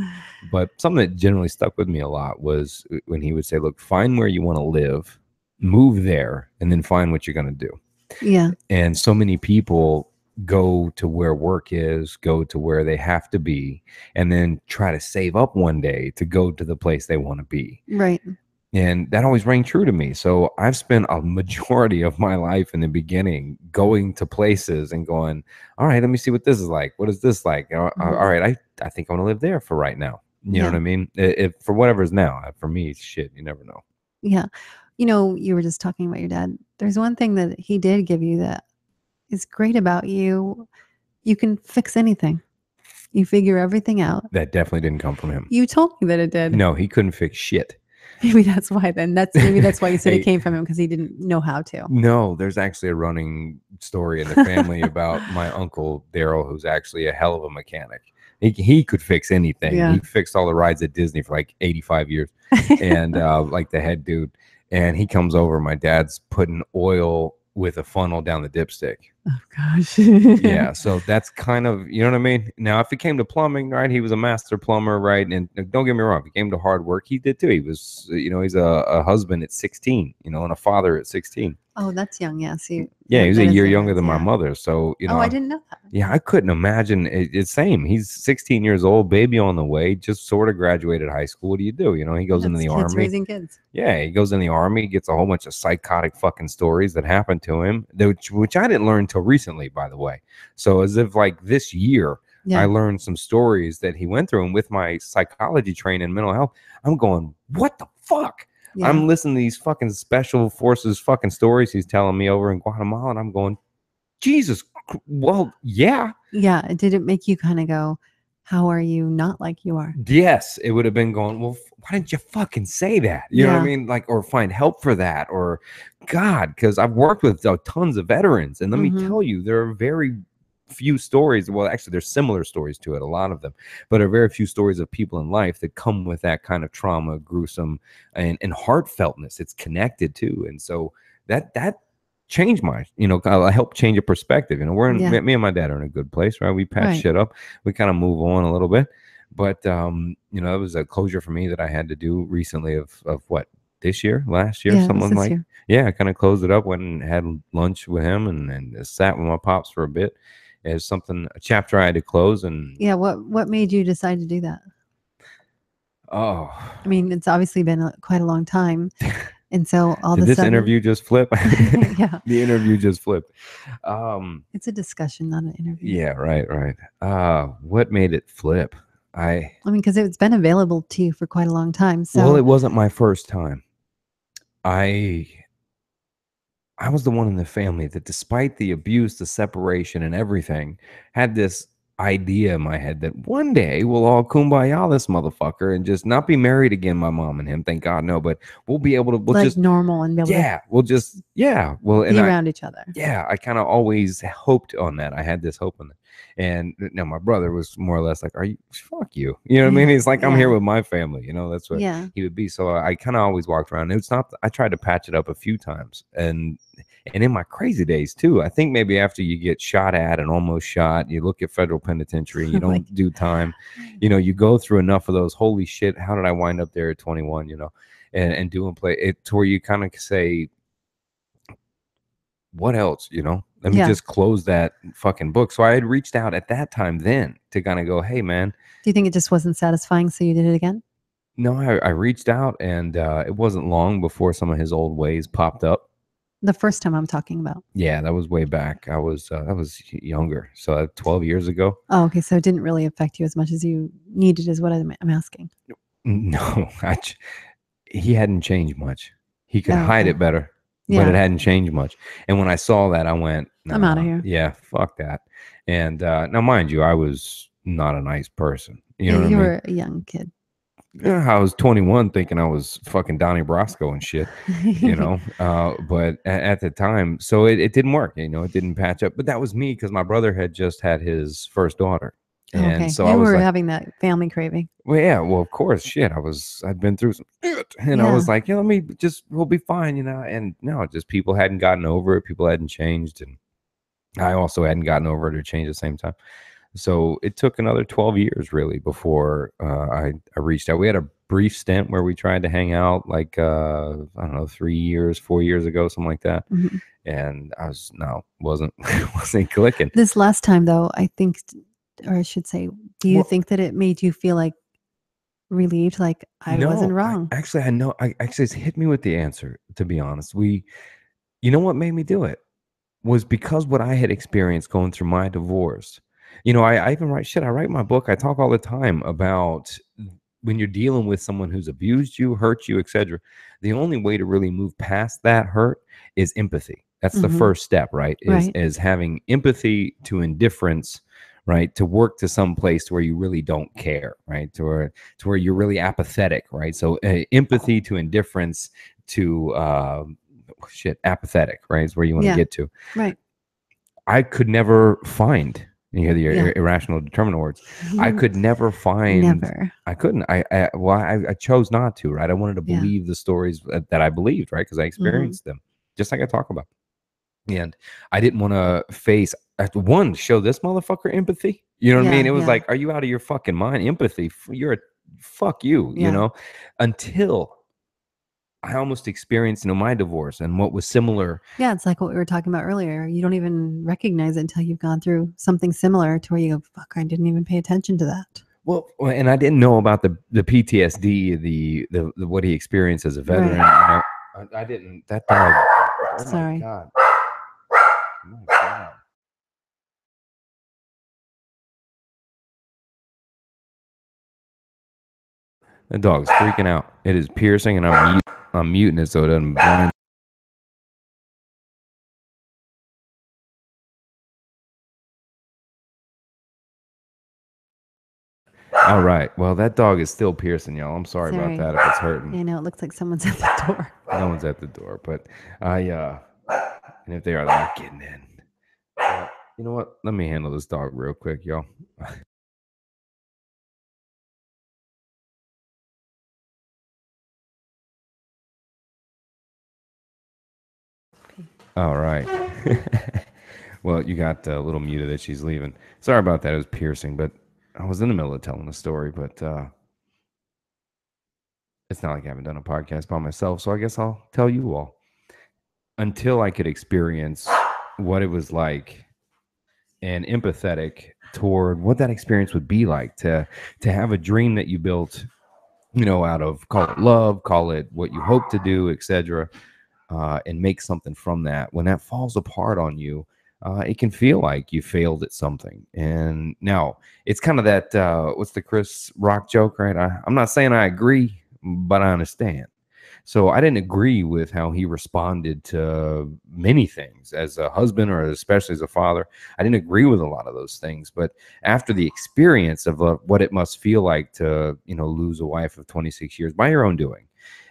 but something that generally stuck with me a lot was when he would say, look, find where you want to live, move there, and then find what you're going to do. Yeah. And so many people go to where work is, go to where they have to be, and then try to save up one day to go to the place they want to be. Right. And that always rang true to me. So I've spent a majority of my life in the beginning going to places and going, all right, let me see what this is like. What is this like? All right, I think I want to live there for right now. You know what I mean? If for whatever is now. For me, shit, you never know. Yeah. You were just talking about your dad. There's one thing that he did give you that is great about you. You can fix anything. You figure everything out. That definitely didn't come from him. You told me that it did. No, he couldn't fix shit. Maybe that's why then. Maybe that's why you said it came from him, because he didn't know how to. No, there's actually a running story in the family about my uncle Daryl, who's actually a hell of a mechanic. He could fix anything. Yeah. He fixed all the rides at Disney for like 85 years, and like the head dude. And he comes over. My dad's putting oil with a funnel down the dipstick. Oh gosh. Yeah, so that's kind of, you know what I mean? Now, if it came to plumbing, right, he was a master plumber, right? And don't get me wrong, if it came to hard work, he did too. He was, he's a husband at 16, and a father at 16. Oh, that's young. Yeah. See. Yeah, he was a year is younger than my yeah. mother. So, Oh, I didn't know that. Yeah, I couldn't imagine. It's same. He's 16 years old, baby on the way, just sort of graduated high school. What do you do? He goes into the kids army. Raising kids. Yeah, he goes in the army, gets a whole bunch of psychotic fucking stories that happened to him, which I didn't learn until recently, by the way. So as if like this year, I learned some stories that he went through. And with my psychology training and mental health, I'm going, what the fuck? Yeah. I'm listening to these fucking special forces fucking stories he's telling me over in Guatemala, and I'm going, Jesus, well, yeah. Yeah. Did it make you kind of go, how are you not like you are? Yes, it would have been going, well, why didn't you fucking say that? You know what I mean? Like, or find help for that, or God, because I've worked with tons of veterans, and let me tell you, there are very few stories. Well, actually, there's similar stories to it, a lot of them, but there are very few stories of people in life that come with that kind of trauma, gruesome, and heartfeltness. It's connected to, and so that changed my, I helped change a perspective. Me and my dad are in a good place, right? We patch shit up, we kind of move on a little bit, but it was a closure for me that I had to do recently of what, last year, something like year. Yeah, I kind of closed it up, went and had lunch with him, and sat with my pops for a bit. It's a chapter I had to close. And what made you decide to do that? Oh, I mean, it's obviously been quite a long time. And so all Did this interview just flip? Yeah. The interview just flipped. It's a discussion, not an interview. Yeah, right. What made it flip? I mean, because it's been available to you for quite a long time. So well, it wasn't my first time. I was the one in the family that, despite the abuse, the separation, and everything, had this idea in my head that one day we'll all kumbaya this motherfucker and just not be married again, my mom and him, thank God, no, but we'll be able to, we'll like just normal and be able to be around each other. Yeah, I kind of always hoped on that. I had this hope on that. And now my brother was more or less like, fuck you. You know what I mean? He's like, I'm here with my family. That's what he would be. So I kind of always walked around. I tried to patch it up a few times. And in my crazy days too, I think maybe after you get shot at and almost shot, you look at federal penitentiary, you don't do time, you go through enough of those, holy shit, how did I wind up there at 21, and doing play it to where you kind of say, what else, let me just close that fucking book. So I had reached out at that time then to kind of go, hey man, do you think it just wasn't satisfying, so you did it again? No, I reached out, and it wasn't long before some of his old ways popped up. The first time I'm talking about. Yeah, that was way back. I was younger, so 12 years ago. Oh, okay. So it didn't really affect you as much as you needed, is what I'm asking. No, he hadn't changed much. He could hide it better. but it Yeah. hadn't changed much. And when I saw that, I went, I'm outta nah, here. yeah, fuck that. And now, mind you, I was not a nice person. You Yeah, know what I you mean? were a young kid. Yeah, I was 21 thinking I was fucking Donnie Brasco and shit, you know. But at the time, so it didn't work, you know, it didn't patch up. But that was me because my brother had just had his first daughter. And Okay. so I You was were like, having that family craving. well, yeah, well, of course, shit. I'd been through some shit. And I Yeah. was like, yeah, we'll be fine, you know. And no, just people hadn't gotten over it, people hadn't changed. And I also hadn't gotten over it or changed at the same time. So it took another 12 years really before I reached out. We had a brief stint where we tried to hang out like, I don't know, 3 years, 4 years ago, something like that. Mhm. And wasn't clicking. This last time, though, I think, or I should say, do you Well, think that it made you feel like relieved, like I wasn't no, wrong? I actually, it's hit me with the answer, to be honest. You know what made me do it? Was because what I had experienced going through my divorce. You know, I even I write my book. I talk all the time about when you're dealing with someone who's abused you, hurt you, etc. The only way to really move past that hurt is empathy. That's the Mhm. first step, right? Right. Is having empathy to indifference, right? To work to some place where you really don't care, right? To where you're really apathetic, right? So empathy to indifference to apathetic, right? Is where you want to Yeah. get to. Right. I could never find, you hear the Yeah. irrational determinant words. I could never find, Never. I couldn't. I chose not to, right? I wanted to Yeah. believe the stories that I believed, right? Because I Mhm. experienced them, just like I talk about. And I didn't want to face, one, show this motherfucker empathy. You know what I mean? Yeah. It was Yeah. like, are you out of your fucking mind? Empathy, you're a fuck you, you Yeah. know? Until I almost experienced, you know, my divorce and what was similar. Yeah. It's like what we were talking about earlier. You don't even recognize it until you've gone through something similar to where you go, fuck, I didn't even pay attention to that. Well, and I didn't know about the PTSD, the what he experienced as a veteran. Right. You know, I didn't. That dog. Oh my Sorry. god. Oh my god. The dog's freaking out. It is piercing, and I'm muting it so it doesn't blind. All right. Well, that dog is still piercing, y'all. I'm sorry about that if it's hurting. I know it looks like someone's at the door. No one's at the door, but and if they are, they're not getting in. You know what? Let me handle this dog real quick, y'all. All right. Well, you got a little muted that she's leaving. Sorry about that. It was piercing, but I was in the middle of telling a story, but it's not like I haven't done a podcast by myself, so I guess I'll tell you all. Until I could experience what it was like and empathetic toward what that experience would be like to have a dream that you built, you know, out of, call it love, call it what you hope to do, etc., and make something from that. When that falls apart on you, it can feel like you failed at something. And now it's kind of that what's the Chris Rock joke, right? I'm not saying I agree, but I understand. So I didn't agree with how he responded to many things as a husband or especially as a father. I didn't agree with a lot of those things. But after the experience of what it must feel like to, you know, lose a wife of 26 years by your own doing,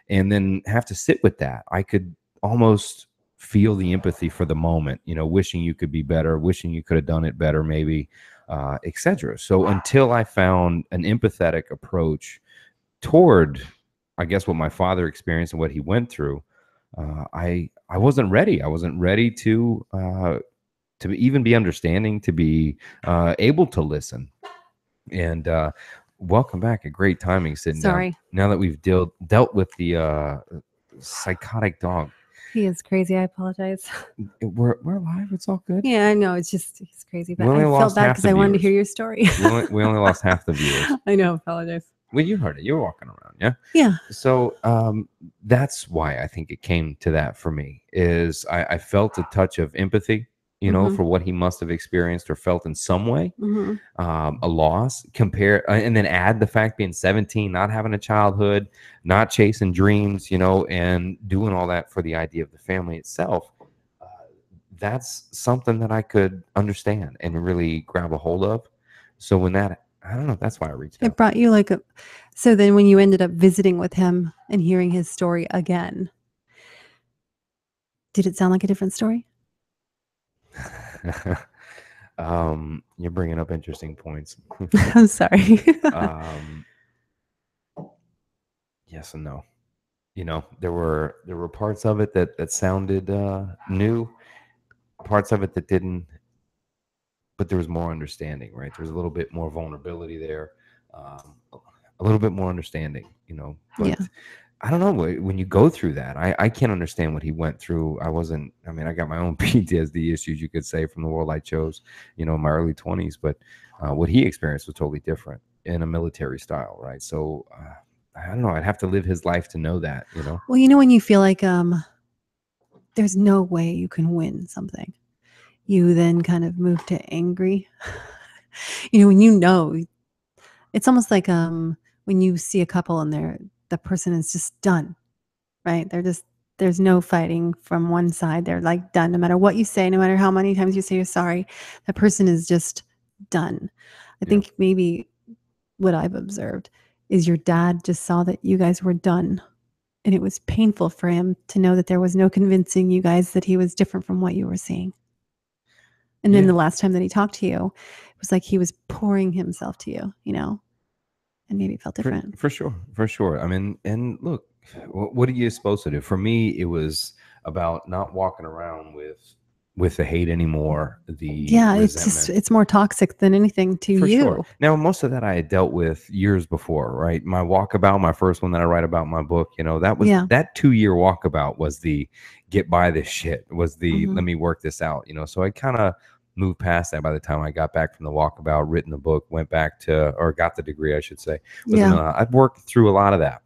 and then have to sit with that, I could almost feel the empathy for the moment, you know, wishing you could be better, wishing you could have done it better, maybe, etc. So until I found an empathetic approach toward, I guess, what my father experienced and what he went through, I wasn't ready. I wasn't ready to even be understanding, to be able to listen. And welcome back. A great timing sitting Sorry. down. Now that we've dealt with the psychotic dog. He is crazy. I apologize. We're live. It's all good. Yeah, I know. It's just, he's crazy. But We only I felt lost bad half because the I wanted to viewers. hear your story. We only lost half the viewers. I know. Apologize. Well, you heard it. You were walking around, yeah? Yeah. So that's why I think it came to that for me, is I felt a touch of empathy you know, for what he must have experienced or felt in some way, a loss, compare, and then add the fact being 17, not having a childhood, not chasing dreams, you know, and doing all that for the idea of the family itself. Uh, that's something that I could understand and really grab a hold of. So when that, I don't know, that's why I reached It out. brought you like a, so then when you ended up visiting with him and hearing his story again, did it sound like a different story? You're bringing up interesting points. I'm sorry. Yes and no. You know, there were parts of it that sounded new, parts of it that didn't, but there was more understanding, right? There was a little bit more vulnerability there, a little bit more understanding, you know. But Yeah. I don't know, when you go through that, I can't understand what he went through. I mean, I got my own PTSD issues, you could say, from the world I chose, you know, in my early 20s. But what he experienced was totally different in a military style, right? So I don't know. I'd have to live his life to know that, you know. Well, you know, when you feel like there's no way you can win something, you then kind of move to angry. You know, when you know, it's almost like when you see a couple and the person is just done, right? They're just, there's no fighting from one side. They're like done. No matter what you say, no matter how many times you say you're sorry, that person is just done. I Yeah. think maybe what I've observed is your dad just saw that you guys were done. And it was painful for him to know that there was no convincing you guys that he was different from what you were seeing. And then Yeah. the last time that he talked to you, it was like he was pouring himself to you, you know, and maybe it felt different. For sure, for sure. I mean, and look, what are you supposed to do? For me, it was about not walking around with the hate anymore, the Yeah, it's just, resentment. it's more toxic than anything to For sure. you. Now, most of that I had dealt with years before, right? My walkabout, my first one that I write about in my book, you know, that was Yeah. that 2-year walkabout was the get by this shit, was the Mhm. let me work this out, you know. So I kind of moved past that by the time I got back from the walkabout, written the book, went back to, or got the degree, I should say. Yeah. I'd worked through a lot of that.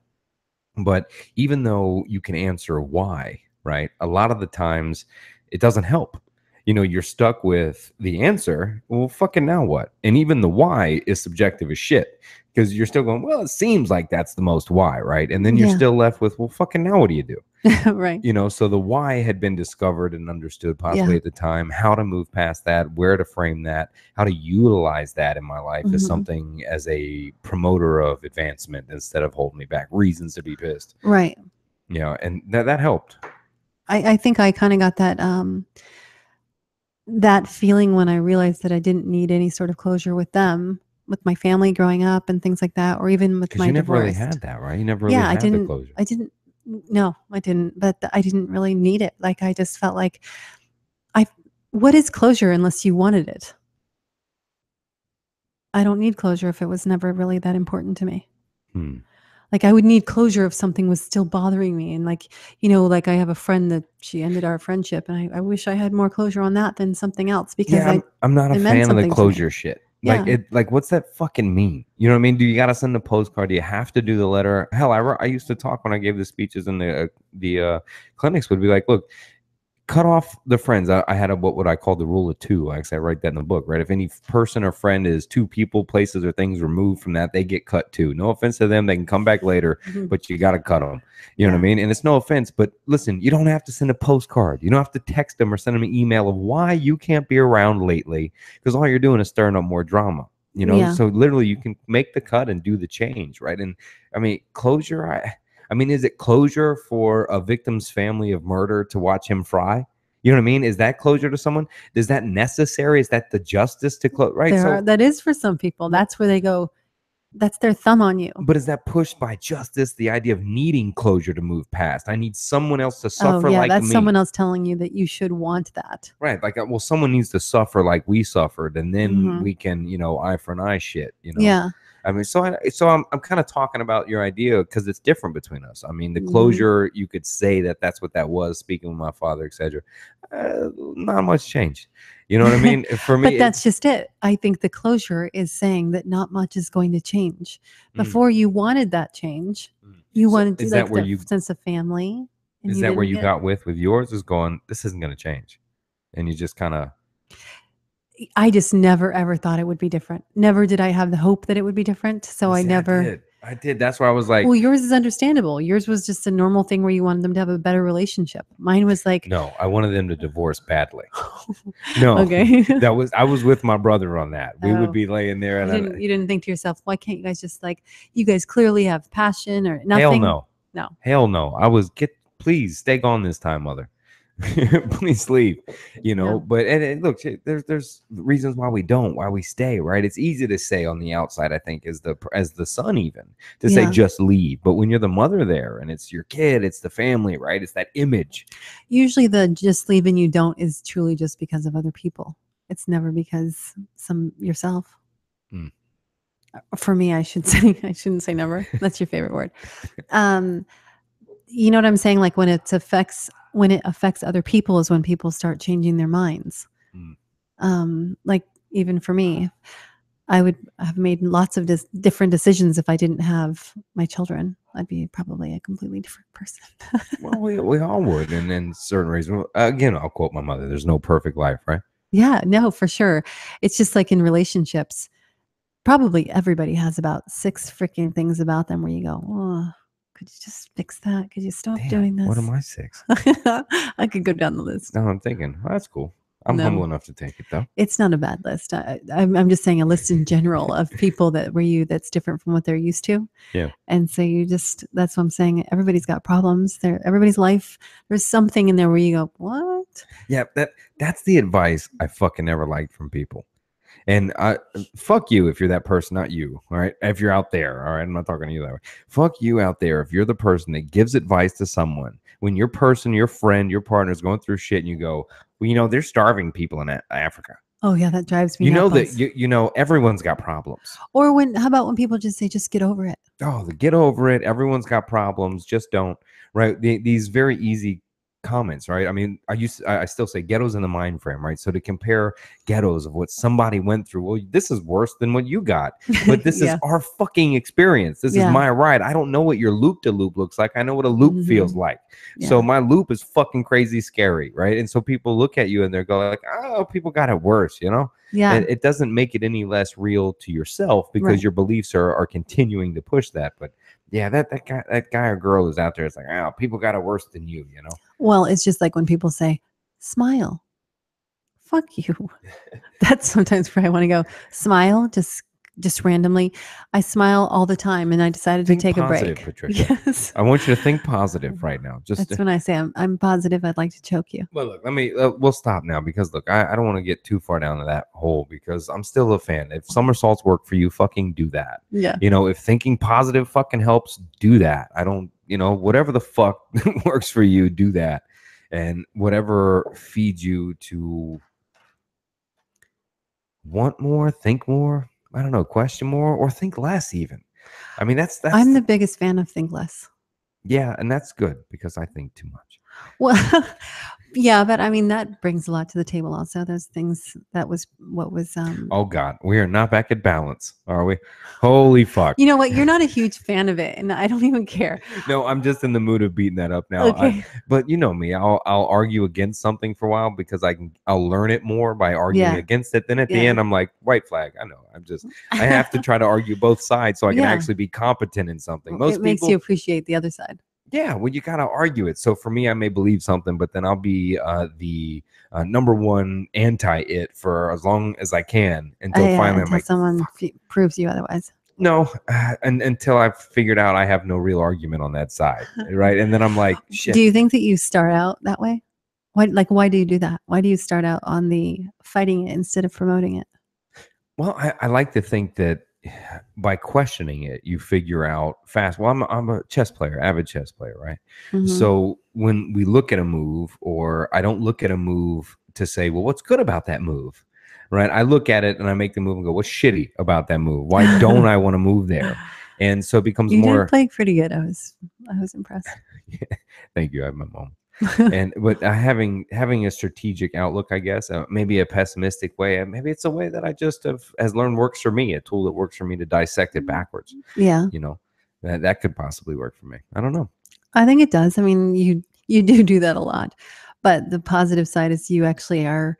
But even though you can answer why, right? A lot of the times it doesn't help. You know, you're stuck with the answer. Well, fucking now what? And even the why is subjective as shit because you're still going, well, it seems like that's the most why, right? And then you're Yeah. still left with, well, fucking now what do you do? Right. You know, so the why had been discovered and understood possibly Yeah. at the time, how to move past that, where to frame that, how to utilize that in my life as Mhm. something, as a promoter of advancement instead of holding me back, reasons to be pissed. Right. You know, and that helped. I think I kind of got that feeling when I realized that I didn't need any sort of closure with them, with my family growing up and things like that, or even with Because my you never really divorce. had that, right? You never really Yeah, had the closure. I didn't, no, I didn't, but I didn't really need it. Like, I just felt like I, what is closure unless you wanted it? I don't need closure if it was never really that important to me. Hmm. Like, I would need closure if something was still bothering me. And like, you know, like I have a friend that she ended our friendship, and I wish I had more closure on that than something else because Yeah, I'm not a it meant fan of the something to me. closure shit. Like Yeah. it, like what's that fucking mean? You know what I mean? Do you got to send a postcard? Do you have to do the letter? Hell, I used to talk when I gave the speeches in the clinics. Would be like, look, cut off the friends. I had what would I call the rule of two. Like I write that in the book, right? If any person or friend is two people, places, or things removed from that, they get cut too. No offense to them. They can come back later, Mhm. but you got to cut them. You know what I Yeah. mean? And it's no offense, but listen, you don't have to send a postcard. You don't have to text them or send them an email of why you can't be around lately, because all you're doing is stirring up more drama. You know, Yeah. so literally you can make the cut and do the change, right? And I mean, closure. I mean, is it closure for a victim's family of murder to watch him fry? You know what I mean? Is that closure to someone? Is that necessary? Is that the justice to close? Right. So, That is for some people. That's where they go, that's their thumb on you. but is that pushed by justice? The idea of needing closure to move past. I need someone else to Oh, suffer yeah, like that's me. someone else telling you that you should want that. Right. Like, well, someone needs to suffer like we suffered, and then Mhm. we can, you know, eye for an eye shit, you know? Yeah. I mean, so I'm kind of talking about your idea because it's different between us. I mean, the Mhm. closure, you could say that's what that was. Speaking with my father, etc. Not much changed. You know what I mean? For me, But that's just it. I think the closure is saying that not much is going to change. Mm, Before you wanted that change, mm. you So wanted to, like, the sense of family, and is you that where didn't you get. got with yours? Is going, this isn't going to change. and you just kind of. I just never ever thought it would be different. Never did I have the hope that it would be different. So I never. I did. That's why I was like, Well, yours is understandable. Yours was just a normal thing where you wanted them to have a better relationship. Mine was like, no, I wanted them to divorce badly. No, okay. I was with my brother on that. We would Oh. be laying there, and You didn't think to yourself, why can't you guys just like, you guys clearly have passion or nothing? hell no, No. hell no. I was please stay gone this time, mother. Please leave, Yeah. but and look, there's reasons why we stay, right? It's easy to say on the outside, I think, as the son, even to say Yeah. just leave, but when you're the mother there and it's your kid, it's the family, right? It's that image. Usually the just leave and you don't is truly just because of other people. It's never because yourself. Hmm. For me, I shouldn't say never. That's your favorite word. You know what I'm saying? Like when it affects other people is when people start changing their minds. Like even for me, I would have made lots of different decisions if I didn't have my children. I'd be probably a completely different person. Well, we all would, and in certain reasons. Again, I'll quote my mother: "There's no perfect life, right?" Yeah, no, for sure. It's just like in relationships, probably everybody has about 6 freaking things about them where you go, oh, could you just fix that? Could you stop doing this? What am I 6? I could go down the list. No, I'm thinking, well, that's cool. I'm No. humble enough to take it, though. It's not a bad list. I'm just saying a list in general of people that's different from what they're used to. Yeah. And so that's what I'm saying. Everybody's got problems. Everybody's life, there's something in there where you go, what? Yeah, that's the advice I fucking never liked from people. And fuck you if you're that person, not you. All right. If you're out there, all right. I'm not talking to you that way. Fuck you out there if you're the person that gives advice to someone when your person, your friend, your partner is going through shit, and you go, well, they're starving people in Africa. Oh yeah, that drives me You know nuts. that everyone's got problems. Or how about when people just say, just get over it? Oh, get over it. Everyone's got problems. Just don't. Right. These very easy comments, right? I mean, I still say ghettos in the mind frame, right? So to compare ghettos of what somebody went through, well, this is worse than what you got, but this is our fucking experience. This is my ride. I don't know what your loop to loop looks like. I know what a loop feels like. Yeah. So my loop is fucking crazy scary, right? And so people look at you and they're going like, oh, people got it worse, Yeah. It doesn't make it any less real to yourself because your beliefs are continuing to push that. But yeah, that guy or girl is out there. It's like, oh, people got it worse than you, Well, it's just like when people say, smile. Fuck you. That's sometimes where I want to go. Smile, just randomly. I smile all the time, and I decided to take a break. Patricia. Yes. I want you to think positive right now. That's when I say I'm positive. I'd like to choke you. Well, look, we'll stop now because look, I don't want to get too far down to that hole because I'm still a fan. If somersaults work for you, fucking do that. Yeah. If thinking positive fucking helps, do that. I don't, whatever the fuck works for you, do that. And whatever feeds you to want more, think more, I don't know, question more, or think less even. I mean, that's I'm the biggest fan of think less. Yeah, and that's good because I think too much. Well, yeah, but I mean that brings a lot to the table also. Those things Oh God, we are not back at balance, are we? Holy fuck. You know what? You're not a huge fan of it, and I don't even care. No, I'm just in the mood of beating that up now. Okay. But you know me, I'll argue against something for a while because I'll learn it more by arguing against it. Then at the end, I'm like, white flag. I know. I have to try to argue both sides so I can actually be competent in something. It makes you appreciate the other side. Yeah, well, you gotta argue it. So for me, I may believe something, but then I'll be the number one anti-it for as long as I can until finally I'm like, someone proves you otherwise. No, and until I've figured out I have no real argument on that side, right? And then I'm like, shit. Do you think that you start out that way? Why do you do that? Why do you start out on the fighting it instead of promoting it? Well, I like to think that by questioning it, you figure out fast. Well, I'm a chess player, avid chess player, right? Mm-hmm. So when we look at a move, or I don't look at a move to say, well, what's good about that move, right? I look at it and I make the move and go, what's shitty about that move? Why don't I want to move there? And so it becomes more. You did play pretty good. I was impressed. Thank you. I have my mom. But having a strategic outlook, I guess, maybe a pessimistic way, maybe it's a way that I just has learned works for me, a tool that works for me to dissect it backwards. Yeah, that could possibly work for me. I don't know. I think it does. I mean, you do that a lot, But the positive side is you actually are,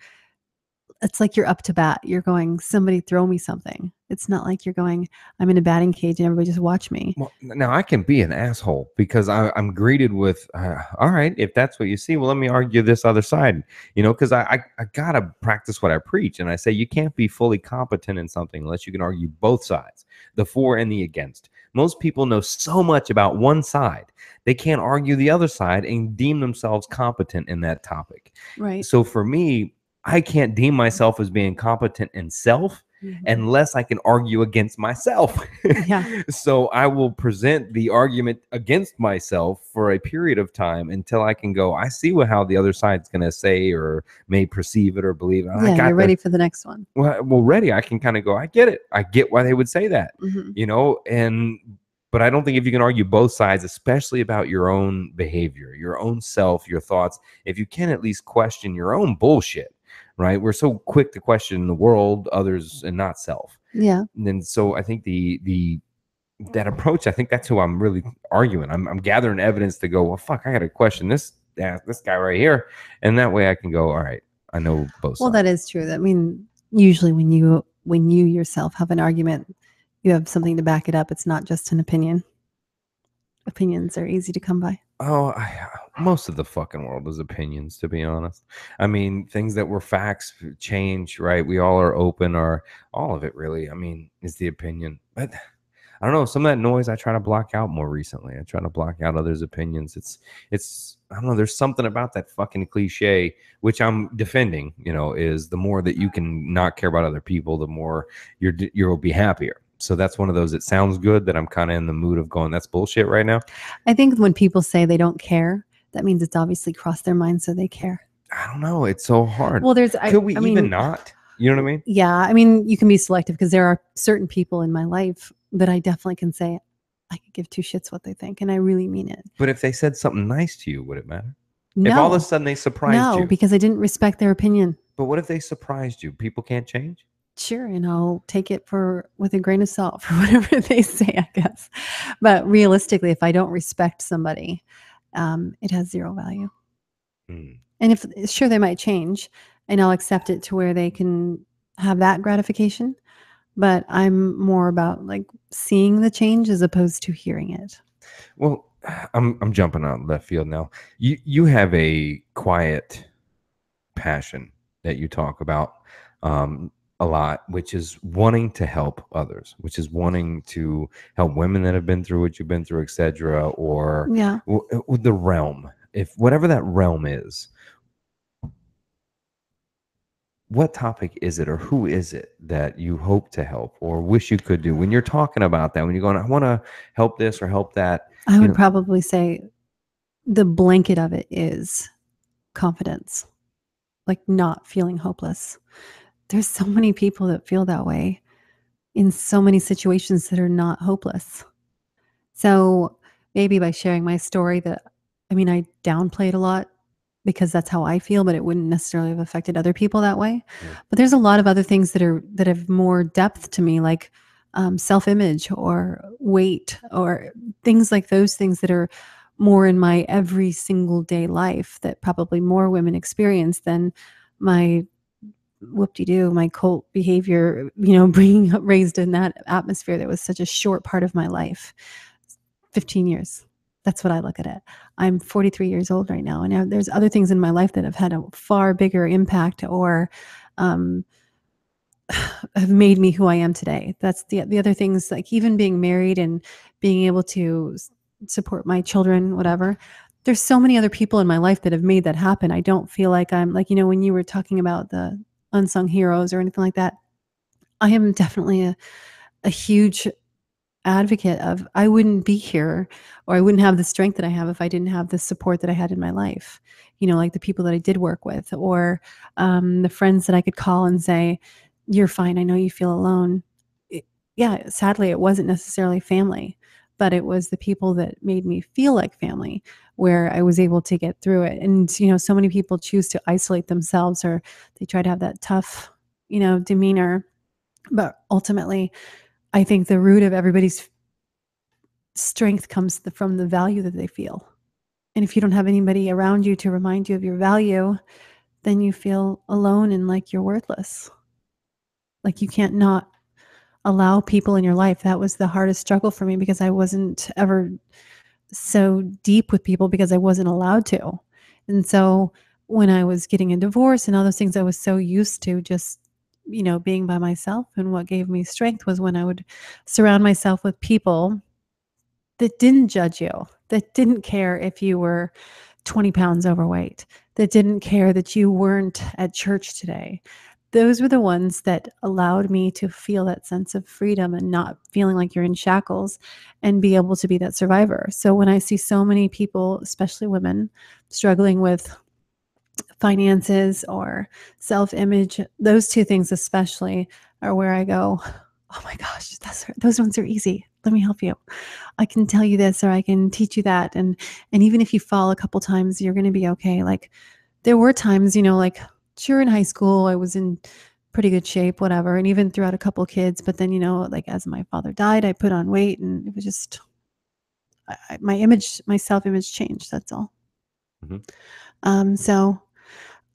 it's like you're up to bat. You're going, somebody throw me something. It's not like you're going, I'm in a batting cage and everybody just watch me. Well, now I can be an asshole because I'm greeted with, all right, if that's what you see, well, let me argue this other side, because I got to practice what I preach. And I say, you can't be fully competent in something unless you can argue both sides, the for and the against. Most people know so much about one side, they can't argue the other side and deem themselves competent in that topic. Right. So for me, I can't deem myself as being competent in self unless I can argue against myself. Yeah. So I will present the argument against myself for a period of time until I can go, I see how the other side's going to say or may perceive it or believe it. Yeah, you're ready for the next one. Well, ready. I can kind of go, I get it. I get why they would say that, but I don't think if you can argue both sides, especially about your own behavior, your own self, your thoughts, if you can at least question your own bullshit, right? We're so quick to question the world, others, and not self. Yeah. And so I think that approach, I think that's who I'm really arguing. I'm gathering evidence to go, well, fuck, I got to question this guy right here. And that way I can go, all right, I know both sides. Well, that is true. I mean, usually when you yourself have an argument, you have something to back it up. It's not just an opinion. Opinions are easy to come by. Oh, most of the fucking world is opinions, to be honest. I mean, things that were facts change, right? We all are open, or all of it really, I mean, is the opinion. But I don't know, some of that noise I try to block out more recently. I try to block out others' opinions. It's I don't know, there's something about that fucking cliche, which I'm defending, is the more that you can not care about other people, the more you'll be happier. So that's one of those, it sounds good that I'm kind of in the mood of going, that's bullshit right now. I think when people say they don't care, that means it's obviously crossed their mind, so they care. I don't know. It's so hard. Well, Could we even not? You know what I mean? Yeah. I mean, you can be selective because there are certain people in my life that I definitely can say, I could give two shits what they think, and I really mean it. But if they said something nice to you, would it matter? No. If all of a sudden they surprised you? No, because I didn't respect their opinion. But what if they surprised you? People can't change? Sure, and I'll take it with a grain of salt for whatever they say, I guess. But realistically, if I don't respect somebody, it has zero value. And sure, they might change, and I'll accept it to where they can have that gratification. But I'm more about like seeing the change as opposed to hearing it. Well, I'm jumping out left field now. You have a quiet passion that you talk about a lot, which is wanting to help others, which is wanting to help women that have been through what you've been through, etc. Or the realm, if whatever that realm is. What topic is it, or who is it that you hope to help or wish you could do when you're talking about that, when you're going, I want to help this or help that? I would probably say the blanket of it is confidence, like not feeling hopeless. There's so many people that feel that way in so many situations that are not hopeless. So maybe by sharing my story I downplay it a lot because that's how I feel, but it wouldn't necessarily have affected other people that way. Yeah. But there's a lot of other things that have more depth to me, like self-image or weight or things like those things that are more in my every single day life that probably more women experience than my whoop-de-doo, my cult behavior, raised in that atmosphere that was such a short part of my life. 15 years. That's what I look at it. I'm 43 years old right now. And there's other things in my life that have had a far bigger impact or have made me who I am today. That's the other things, like even being married and being able to support my children, whatever. There's so many other people in my life that have made that happen. I don't feel like I'm like, when you were talking about the unsung heroes or anything like that, I am definitely a huge advocate of, I wouldn't be here or I wouldn't have the strength that I have if I didn't have the support that I had in my life, like the people that I did work with or the friends that I could call and say, you're fine. I know you feel alone. Sadly, it wasn't necessarily family, but it was the people that made me feel like family where I was able to get through it. And, so many people choose to isolate themselves or they try to have that tough, demeanor. But ultimately, I think the root of everybody's strength comes from the value that they feel. And if you don't have anybody around you to remind you of your value, then you feel alone and like you're worthless. Like you can't not allow people in your life. That was the hardest struggle for me because I wasn't ever so deep with people because I wasn't allowed to. And so when I was getting a divorce and all those things, I was so used to just, being by myself. And what gave me strength was when I would surround myself with people that didn't judge you, that didn't care if you were 20 pounds overweight, that didn't care that you weren't at church today. Those were the ones that allowed me to feel that sense of freedom and not feeling like you're in shackles and be able to be that survivor. So when I see so many people, especially women, struggling with finances or self-image, those two things especially are where I go, oh my gosh, those ones are easy. Let me help you. I can tell you this or I can teach you that. And even if you fall a couple times, you're going to be okay. Like there were times, like sure in high school, I was in pretty good shape, whatever. And even throughout a couple kids, but then, like as my father died, I put on weight and it was just, my self-image changed. That's all. So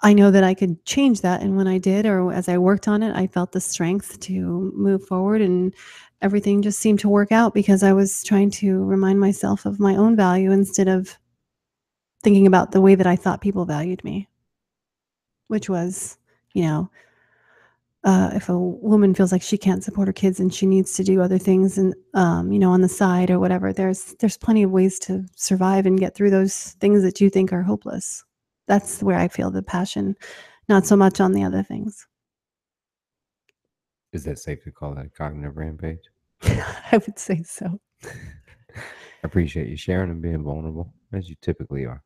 I know that I could change that. And when I did, or as I worked on it, I felt the strength to move forward and everything just seemed to work out because I was trying to remind myself of my own value instead of thinking about the way that I thought people valued me, which was, if a woman feels like she can't support her kids and she needs to do other things and, on the side or whatever, there's plenty of ways to survive and get through those things that you think are hopeless. That's where I feel the passion, not so much on the other things. Is that safe to call that a cognitive rampage? I would say so. I appreciate you sharing and being vulnerable, as you typically are.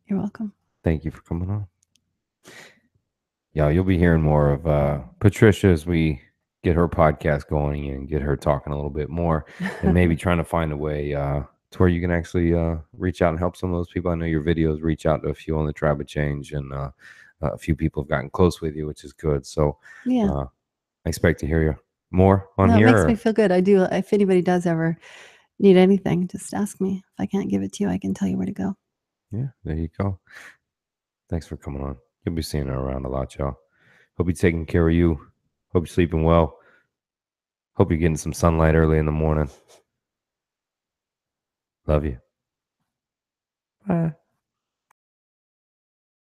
You're welcome. Thank you for coming on. Yeah, you'll be hearing more of Patricia as we get her podcast going and get her talking a little bit more and maybe trying to find a way to where you can actually reach out and help some of those people. I know your videos reach out to a few on the Tribe of Change and a few people have gotten close with you, which is good. So Yeah. I expect to hear you more on here. It makes me feel good. I do. If anybody does ever need anything, just ask me. If I can't give it to you, I can tell you where to go. Yeah, there you go. Thanks for coming on. You'll be seeing her around a lot, y'all. Hope you're taking care of you. Hope you're sleeping well. Hope you're getting some sunlight early in the morning. Love you. Bye.